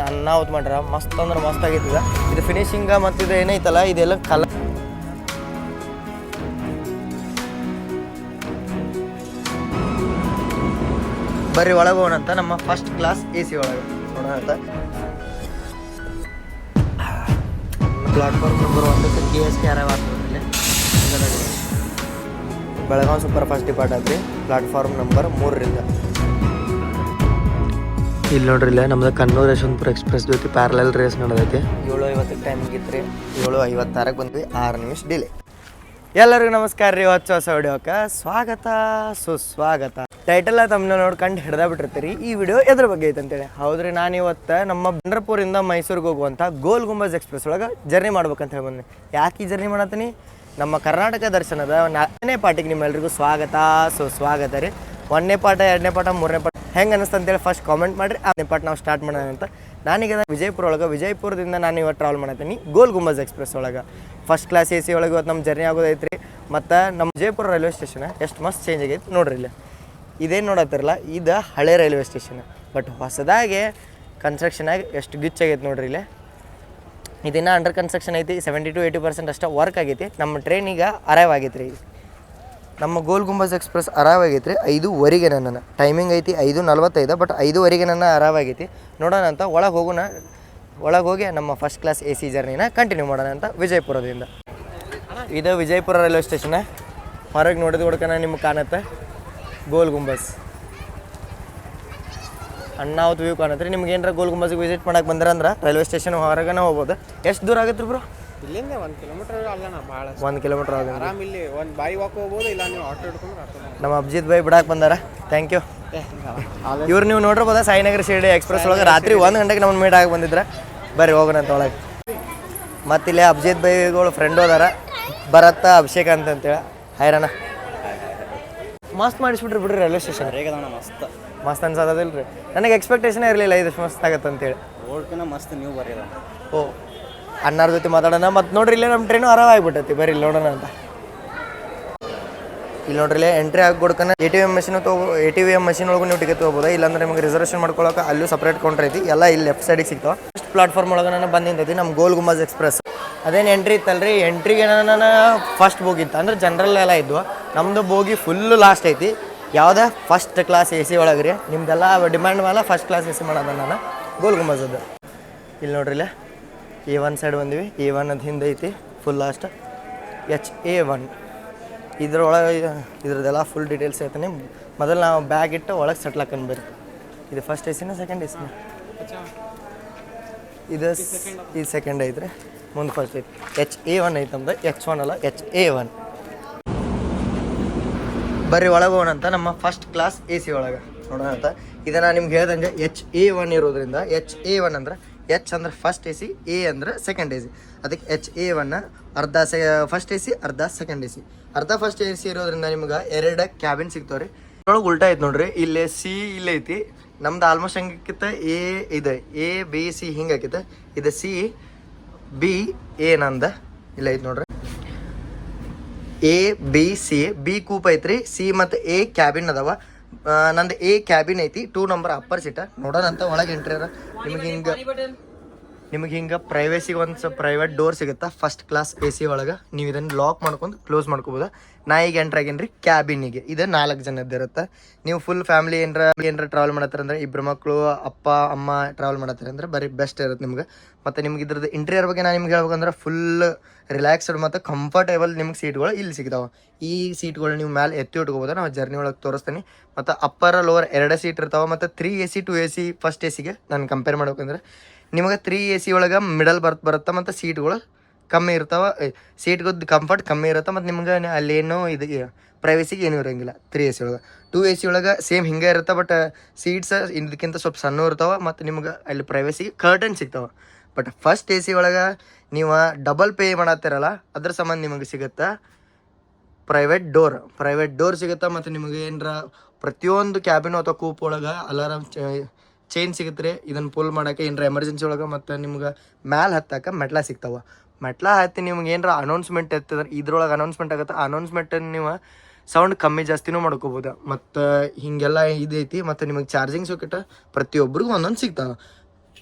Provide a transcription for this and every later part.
ಅನ್ನಾವತ್ ಮಾಡ್ರ ಮಸ್ತ್ ಅಂದ್ರೆ ಮಸ್ತ್ ಆಗೈತಿದ. ಇದು ಫಿನಿಶಿಂಗ ಮತ್ತು ಇದು ಏನೈತಲ್ಲ ಇದೆಲ್ಲ ಕಲರ್ ಬರ್ರಿ ಒಳಗೆ ಹೋಗೋಣಂತ ನಮ್ಮ ಫಸ್ಟ್ ಕ್ಲಾಸ್ AC ಒಳಗೆ ನೋಡೋಣ ಅಂತ. ಪ್ಲಾಟ್ಫಾರ್ಮ್ ನಂಬರ್ 1 KSK ಆಗ್ತದೆ. ಬೆಳಗಾವಿ ಸೂಪರ್ ಫಾಸ್ಟ್ ಡಿಪಾರ್ಟ್ ಆದ್ರಿ ಪ್ಲಾಟ್ಫಾರ್ಮ್ ನಂಬರ್ 3ರಿಂದ. ಇಲ್ಲಿ ನೋಡ್ರಿ ಇಲ್ಲ ನಮ್ದು ಕಣ್ಣೂರು ಯಶವಂತಪುರ ಎಕ್ಸ್ಪ್ರೆಸ್ ಜೊತೆ ಪ್ಯಾರಲಲ್ ರೇಸ್ ನಡೆದೈತಿ. 7:50 ಟೈಮಿಗೆ ಇತ್ತು ರೀ, 7:56 ಬಂದ್ವಿ, 6 ನಿಮಿಷ ಡಿಲೇ. ಎಲ್ಲರಿಗೂ ನಮಸ್ಕಾರ ರೀ, ಹೊಸ ವಿಡಿಯೋಕ್ಕೆ ಸ್ವಾಗತ ಸುಸ್ವಾಗತ. ಟೈಟಲ್ ತಮ್ಮನ್ನ ನೋಡ್ಕೊಂಡು ಹಿಡ್ದಾಬಿಟ್ಟಿರ್ತೀರಿ ಈ ವಿಡಿಯೋ ಎದ್ರ ಬಗ್ಗೆ ಐತೆ ಅಂತೇಳಿ. ಹೌದ್ರಿ, ನಾನು ಇವತ್ತು ನಮ್ಮ ಬಂಡ್ರಪುರಿಂದ ಮೈಸೂರಿಗೆ ಹೋಗುವಂಥ ಗೋಲ್ ಗುಂಬಜ್ ಎಕ್ಸ್ಪ್ರೆಸ್ ಒಳಗೆ ಜರ್ನಿ ಮಾಡ್ಬೇಕಂತ ಹೇಳಿ ಬಂದೆ. ಯಾಕೆ ಈ ಜರ್ನಿ ಮಾಡತ್ತೀನಿ? ನಮ್ಮ ಕರ್ನಾಟಕ ದರ್ಶನದ 4ನೇ ಪಾಠಕ್ಕೆ ನಿಮ್ಮೆಲ್ರಿಗೂ ಸ್ವಾಗತ ಸುಸ್ವಾಗತ ರೀ. 1ನೇ ಪಾಠ, 2ನೇ ಪಾಠ, 3ನೇ ಪಾಠ ಹೆಂಗೆ ಅನ್ನಿಸ್ತು ಅಂತೇಳಿ ಫಸ್ಟ್ ಕಾಮೆಂಟ್ ಮಾಡಿರಿ. 5ನೇ ಪಾಠ ನಾವು ಸ್ಟಾರ್ಟ್ ಮಾಡೋಣ ಅಂತ. ನಾನೀಗ ವಿಜಯಪುರ ಒಳಗೆ, ವಿಜಯಪುರದಿಂದ ನಾನು ಇವತ್ತು ಟ್ರಾವೆಲ್ ಮಾಡತ್ತೀನಿ ಗೋಲ್ ಗುಂಬಜ್ ಎಕ್ಸ್ಪ್ರೆಸ್ ಒಳಗೆ. ಫಸ್ಟ್ ಕ್ಲಾಸ್ AC ಒಳಗೆ ಇವತ್ತು ನಮ್ಮ ಜರ್ನಿ ಆಗೋದೈತೆ ರೀ. ಮತ್ತು ನಮ್ಮ ವಿಜಯಪುರ ರೈಲ್ವೆ ಸ್ಟೇಷನ್ ಎಷ್ಟು ಮಸ್ತ್ ಚೇಂಜ್ ಆಗೈತೆ ನೋಡ್ರಿ. ಇಲ್ಲ ಇದೇನು ನೋಡತ್ತಿರಲ್ಲ, ಇದು ಹಳೆ ರೈಲ್ವೆ ಸ್ಟೇಷನ್, ಬಟ್ ಹೊಸದಾಗಿ ಕನ್ಸ್ಟ್ರಕ್ಷನ್ ಆಗಿ ಎಷ್ಟು ಗಿಚ್ಚಾಗೈತೆ ನೋಡ್ರಿ. ಇಲ್ಲೇ ಇದನ್ನು ಅಂಡರ್ ಕನ್ಸ್ಟ್ರಕ್ಷನ್ ಐತಿ. 70 to 80% ಅಷ್ಟೇ ವರ್ಕ್ ಆಗೈತಿ. ನಮ್ಮ ಟ್ರೈನ್ ಈಗ ಅರೈವ್ ಆಗೈತೆ ರೀ. ನಮ್ಮ ಗೋಲ್ ಗುಂಬಜ್ ಎಕ್ಸ್ಪ್ರೆಸ್ ಅರೈವ್ ಆಗೈತೆ ರೀ 5:15 ನನ್ನ ಟೈಮಿಂಗ್ ಐತಿ. 5:45 ಬಟ್ 5:15 ನನ್ನ ಅರೈವ್ ಆಗೈತಿ. ನೋಡೋಣ ಅಂತ ಒಳಗೆ ಹೋಗೋಣ. ಒಳಗೆ ಹೋಗಿ ನಮ್ಮ ಫಸ್ಟ್ ಕ್ಲಾಸ್ AC ಜರ್ನಿನ ಕಂಟಿನ್ಯೂ ಮಾಡೋಣ ಅಂತ ವಿಜಯಪುರದಿಂದ. ಇದು ವಿಜಯಪುರ ರೈಲ್ವೆ ಸ್ಟೇಷನ್. ಹೊರಗೆ ನೋಡಿದ ಹುಡ್ಕನ ನಿಮ್ಗೆ ಕಾಣುತ್ತೆ ಗೋಲ್ ಗುಂಬಜ್. ಅಣ್ಣಾವತ್ ವ್ಯೂ ಕಾಣುತ್ತೆ ರೀ. ನಿಮ್ಗೆ ಏನಾರ ಗೋಲ್ ಗುಂಬಜ್ಗೆ ವಿಸಿಟ್ ಮಾಡಕ್ಕೆ ಬಂದ್ರಂದ್ರೆ ರೈಲ್ವೆ ಸ್ಟೇಷನ್ ಹೊರಗನ ಹೋಗ್ಬೋದು. ಎಷ್ಟು ದೂರ ಆಗುತ್ತೆ ರೀ ಬ್ರೋ? ಇಲ್ಲಿಂದ 1 ಕಿಲೋಮೀಟರ್ ಅಲ್ಲ, ಭಾಳ 1 ಕಿಲೋಮೀಟರ್ ಆಗುತ್ತೆ. ಆರಾಮ್ ಇಲ್ಲಿ ಒಂದು ಬಾಯಿ ವಾಕ್ ಹೋಗ್ಬೋದು, ಇಲ್ಲ ನೀವು ಆಟೋ ಹಿಡ್ಕೊಂಡ್ರೆ ಆಟೋ. ನಮ್ಮ ಅಭಿಜಿತ್ ಭಾಯಿ ಬಿಡಕ್ಕೆ ಬಂದಾರ, ಥ್ಯಾಂಕ್ ಯು. ಇವ್ರು ನೀವು ನೋಡಿರ್ಬೋದ ಸಾಯಿನಗರ ಶಿರ್ಡಿ ಎಕ್ಸ್ಪ್ರೆಸ್ ಒಳಗೆ ರಾತ್ರಿ 1 ಗಂಟೆಗೆ ನಮ್ಮನ್ನು ಮೀಟ್ ಆಗಿ ಬಂದಿದ್ರೆ. ಬರ್ರಿ ಹೋಗೋಣ ಅಂತ ಒಳಗೆ. ಮತ್ತು ಇಲ್ಲೇ ಅಭಿಜಿತ್ ಭಾಯಿಗಳು ಫ್ರೆಂಡ್ ಹೋದಾರ, ಭರತ್ ಅಭಿಷೇಕ್ ಅಂತೇಳಿ. ಹೈರಾಣ ಮಸ್ತ್ ಮಾಡಿಸ್ಬಿಟ್ರಿ ಬಿಡ್ರಿ ರೈಲ್ವೆ ಸ್ಟೇಷನ್. ರೇಗದಣ್ಣ ಮಸ್ತ್ ಮಸ್ತ್ ಅನ್ಸೋದಿಲ್ಲ ರೀ. ನನಗೆ ಎಕ್ಸ್ಪೆಕ್ಟೇಷನ್ ಇರಲಿಲ್ಲ ಇದು ಮಸ್ತ್ ಆಗತ್ತೆ ಅಂತೇಳಿ. ಓಡ್ಕಿನ ಮಸ್ತ್ ನೀವು ಬರೀದ. ಓ ಅಣ್ಣಾರ ಜೊತೆ ಮಾತಾಡೋಣ. ಮತ್ತು ನೋಡ್ರಿ ಇಲ್ಲೇ ನಮ್ಮ ಟ್ರೈನು ಅರೈವ್ ಆಗಿಬಿಟ್ಟೈತಿ. ಬರ್ರಿ ಇಲ್ಲಿ ನೋಡೋಣ ಅಂತ. ಇಲ್ಲಿ ನೋಡ್ರಿ ಇಲ್ಲೇ ಎಂಟ್ರಿ ಆಗಿಬಿಡ್ಕನ ATM ಮಷಿನ್ ಮಷಿನ್ ಒಳಗೂ ನೀವು ಟಿಕೆಟ್ ತೊಗೋಬೋದು. ಇಲ್ಲಾಂದ್ರೆ ನಿಮಗೆ ರಿಸರ್ವೇಷನ್ ಮಾಡ್ಕೊಳ್ಳೋಕೆ ಅಲ್ಲೂ ಸಪ್ರೇಟ್ ಕೌಂಟರ್ ಐತಿ. ಎಲ್ಲ ಇಲ್ಲಿ ಲೆಫ್ಟ್ ಸೈಡಿಗೆ ಸಿಗ್ತಾವೆ. ಫಸ್ಟ್ ಪ್ಲಾಟ್ಫಾರ್ಮ್ ಒಳಗೆ ನಾನು ಬಂದಿದ್ದೈತಿ ನಮ್ಮ ಗೋಲ್ ಗುಂಬಜ್ ಎಕ್ಸ್ಪ್ರೆಸ್. ಅದೇನು ಎಂಟ್ರಿ ಇತ್ತಲ್ರಿ, ಎಂಟ್ರಿಗೆ ನಾನು ಫಸ್ಟ್ ಬೋಗಿತ್ತು ಅಂದ್ರೆ ಜನರಲ್ ಎಲ್ಲ ಇದ್ವು. ನಮ್ಮದು ಬೋಗಿ ಫುಲ್ಲು ಲಾಸ್ಟ್ ಐತಿ. ಯಾವುದೇ ಫಸ್ಟ್ ಕ್ಲಾಸ್ AC ಒಳಗೆ ರೀ. ನಿಮ್ದೆಲ್ಲ ಡಿಮ್ಯಾಂಡ್ ಮೇಲೆ ಫಸ್ಟ್ ಕ್ಲಾಸ್ AC ಮಾಡೋದ ನಾನು ಗೋಲ್ ಗುಂಬಜದ್ದು. ಇಲ್ಲಿ ನೋಡ್ರಿ ಇಲ್ಲೇ A1 ಸೈಡ್ ಬಂದಿವಿ. A1 ಅದು ಹಿಂದೆ ಐತಿ ಫುಲ್ ಲಾಸ್ಟ್ HA1. ಇದ್ರೊಳಗೆ ಇದ್ರದ್ದೆಲ್ಲ ಫುಲ್ ಡೀಟೇಲ್ಸ್ ಹೇಳ್ತೀನಿ. ಮೊದಲು ನಾವು ಬ್ಯಾಗ್ ಇಟ್ಟು ಒಳಗೆ ಸೆಟ್ಲ್ ಹಾಕೊಂಡು ಬರ್ರಿ. ಇದು ಫಸ್ಟ್ AC ನ ಸೆಕೆಂಡ್ AC ನ? ಇದು ಸೆಕೆಂಡ್ ಐತ್ರಿ, ಮುಂದೆ ಫಸ್ಟ್ ಐತಿ. HA1 ಐತೆ ನಮ್ದು, H1 ಅಲ್ಲ, HA1. ಬರ್ರಿ ಒಳಗೆ ಹೋಗೋಣಂತ ನಮ್ಮ ಫಸ್ಟ್ ಕ್ಲಾಸ್ AC ಒಳಗೆ ನೋಡೋಣ ಅಂತ. ಇದನ್ನು ನಿಮ್ಗೆ ಹೇಳ್ದಂಗೆ HA1 ಇರೋದ್ರಿಂದ, HA1 ಅಂದ್ರೆ H ಅಂದ್ರೆ ಫಸ್ಟ್ AC, A ಅಂದ್ರೆ ಸೆಕೆಂಡ್ AC. ಅದಕ್ಕೆ HA1 ಅರ್ಧ ಫಸ್ಟ್ AC, ಅರ್ಧ ಸೆಕೆಂಡ್ AC. ಅರ್ಧ ಫಸ್ಟ್ AC ಇರೋದ್ರಿಂದ ನಿಮ್ಗೆ 2 ಕ್ಯಾಬಿನ್ ಸಿಗ್ತಾವೆ ರೀ. ಒಳಗೆ ಉಲ್ಟಾ ಐತೆ ನೋಡ್ರಿ. ಇಲ್ಲೇ C ಇಲ್ಲೇ ಐತಿ. ನಮ್ದು ಆಲ್ಮೋಸ್ಟ್ ಹೆಂಗಿತ್ತ A ಇದೆ, A B C ಹಿಂಗೆ ಆಕೈತೆ. ಇದು C B A ನಂದ ಇಲ್ಲ ಐತೆ ನೋಡ್ರಿ. A B C, B coop ಐತ್ರಿ, C ಮತ್ತು A ಕ್ಯಾಬಿನ್ ಅದಾವ. ನಂದು A ಕ್ಯಾಬಿನ್ ಐತಿ, 2 ನಂಬರ್ ಅಪ್ಪರ್ ಸೀಟ. ನೋಡೋಣ ಅಂತ ಒಳಗೆ ಎಂಟ್ರಿ ಅದ. ನಿಮಗೆ ಹಿಂಗೆ ಪ್ರೈವೇಸಿಗೆ ಒಂದು ಸ್ವಲ್ಪ ಪ್ರೈವೇಟ್ ಡೋರ್ ಸಿಗುತ್ತೆ ಫಸ್ಟ್ ಕ್ಲಾಸ್ AC ಒಳಗೆ. ನೀವು ಇದನ್ನು ಲಾಕ್ ಮಾಡ್ಕೊಂಡು ಕ್ಲೋಸ್ ಮಾಡ್ಕೋಬೋದು. ನಾ ಈಗ ಎಂಟ್ರ್ ಆಗೇನ್ರಿ ಕ್ಯಾಬಿನಿಗೆ. ಇದು 4 ಜನದ್ದು ಇರುತ್ತೆ. ನೀವು ಫುಲ್ ಫ್ಯಾಮಿಲಿ ಏನರ ಟ್ರಾವೆಲ್ ಮಾಡತ್ತಾರಂದ್ರೆ, 2 ಮಕ್ಕಳು, ಅಪ್ಪ ಅಮ್ಮ ಟ್ರಾವೆಲ್ ಮಾಡತ್ತಾರಂದ್ರೆ ಬರೀ ಬೆಸ್ಟ್ ಇರುತ್ತೆ ನಿಮ್ಗೆ. ಮತ್ತು ನಿಮ್ಗೆ ಇದ್ರದ್ದು ಇಂಟೀರಿಯರ್ ಬಗ್ಗೆ ನಾನು ನಿಮ್ಗೆ ಹೇಳ್ಬೇಕಂದ್ರೆ ಫುಲ್ ರಿಲ್ಯಾಕ್ಸ್ಡ್ ಮತ್ತು ಕಂಫರ್ಟೇಬಲ್ ನಿಮ್ಗೆ ಸೀಟ್ಗಳು ಇಲ್ಲಿ ಸಿಗ್ತಾವೆ. ಈ ಸೀಟ್ಗಳು ನೀವು ಮೇಲೆ ಎತ್ತಿ ಇಟ್ಕೋಬೋದು. ನಾವು ಜರ್ನಿ ಒಳಗೆ ತೋರಿಸ್ತೀನಿ. ಮತ್ತು ಅಪ್ಪರ್ ಲೋವರ್ 2 ಸೀಟ್ ಇರ್ತಾವೆ. ಮತ್ತು 3 AC 2 AC ಫಸ್ಟ್ ACಗೆ ನಾನು ಕಂಪೇರ್ ಮಾಡ್ಬೇಕಂದ್ರೆ ನಿಮಗೆ 3 AC ಒಳಗೆ ಮಿಡಲ್ ಬರುತ್ತೆ. ಮತ್ತು ಸೀಟ್ಗಳು ಕಮ್ಮಿ ಇರ್ತಾವೆ, ಸೀಟ್ಗದ್ದು ಕಂಫರ್ಟ್ ಕಮ್ಮಿ ಇರುತ್ತೆ. ಮತ್ತು ನಿಮ್ಗೆ ಅಲ್ಲೇನೋ ಇದು ಪ್ರೈವೇಸಿಗೆ ಏನೂ ಇರೋಂಗಿಲ್ಲ 3 AC ಒಳಗೆ. 2 AC ಒಳಗೆ ಸೇಮ್ ಹಿಂಗೆ ಇರುತ್ತೆ, ಬಟ್ ಸೀಟ್ಸ್ ಇದಕ್ಕಿಂತ ಸ್ವಲ್ಪ ಸಣ್ಣ ಇರ್ತಾವೆ. ಮತ್ತು ನಿಮ್ಗೆ ಅಲ್ಲಿ ಪ್ರೈವೇಸಿಗೆ ಕರ್ಟನ್ ಸಿಗ್ತಾವೆ. ಬಟ್ ಫಸ್ಟ್ AC ಒಳಗೆ ನೀವು ಡಬಲ್ ಪೇ ಮಾಡತ್ತೀರಲ್ಲ, ಅದ್ರ ಸಂಬಂಧ ನಿಮಗೆ ಸಿಗುತ್ತೆ ಪ್ರೈವೇಟ್ ಡೋರ್ ಸಿಗುತ್ತೆ. ಮತ್ತು ನಿಮಗೆ ಏನರ ಪ್ರತಿಯೊಂದು ಕ್ಯಾಬಿನ್ ಅಥವಾ ಕೂಪ್ ಒಳಗೆ ಅಲಾರಾಮ್ ಚೈನ್ ಸಿಗುತ್ತೆ ರೀ. ಇದನ್ನು ಪುಲ್ ಮಾಡೋಕ್ಕೆ ಏನರ ಎಮರ್ಜೆನ್ಸಿ ಒಳಗೆ. ಮತ್ತು ನಿಮ್ಗೆ ಮ್ಯಾಲೆ ಹತ್ತಕ್ಕೆ ಮೆಟ್ಲ ಸಿಗ್ತಾವೆ. ಮೆಟ್ಲ ಹತ್ತಿ ನಿಮ್ಗೆ ಏನರ ಅನೌನ್ಸ್ಮೆಂಟ್ ಇರ್ತದೆ, ಇದ್ರೊಳಗೆ ಅನೌನ್ಸ್ಮೆಂಟ್ ಆಗುತ್ತೆ. ಅನೌನ್ಸ್ಮೆಂಟನ್ನು ನೀವು ಸೌಂಡ್ ಕಮ್ಮಿ ಜಾಸ್ತಿನೂ ಮಾಡ್ಕೋಬೋದು. ಮತ್ತು ಹೀಗೆಲ್ಲ ಇದೈತಿ. ಮತ್ತು ನಿಮಗೆ ಚಾರ್ಜಿಂಗ್ ಸಾಕೆಟ್ ಪ್ರತಿಯೊಬ್ಬರಿಗೂ ಒಂದೊಂದು ಸಿಗ್ತಾವೆ.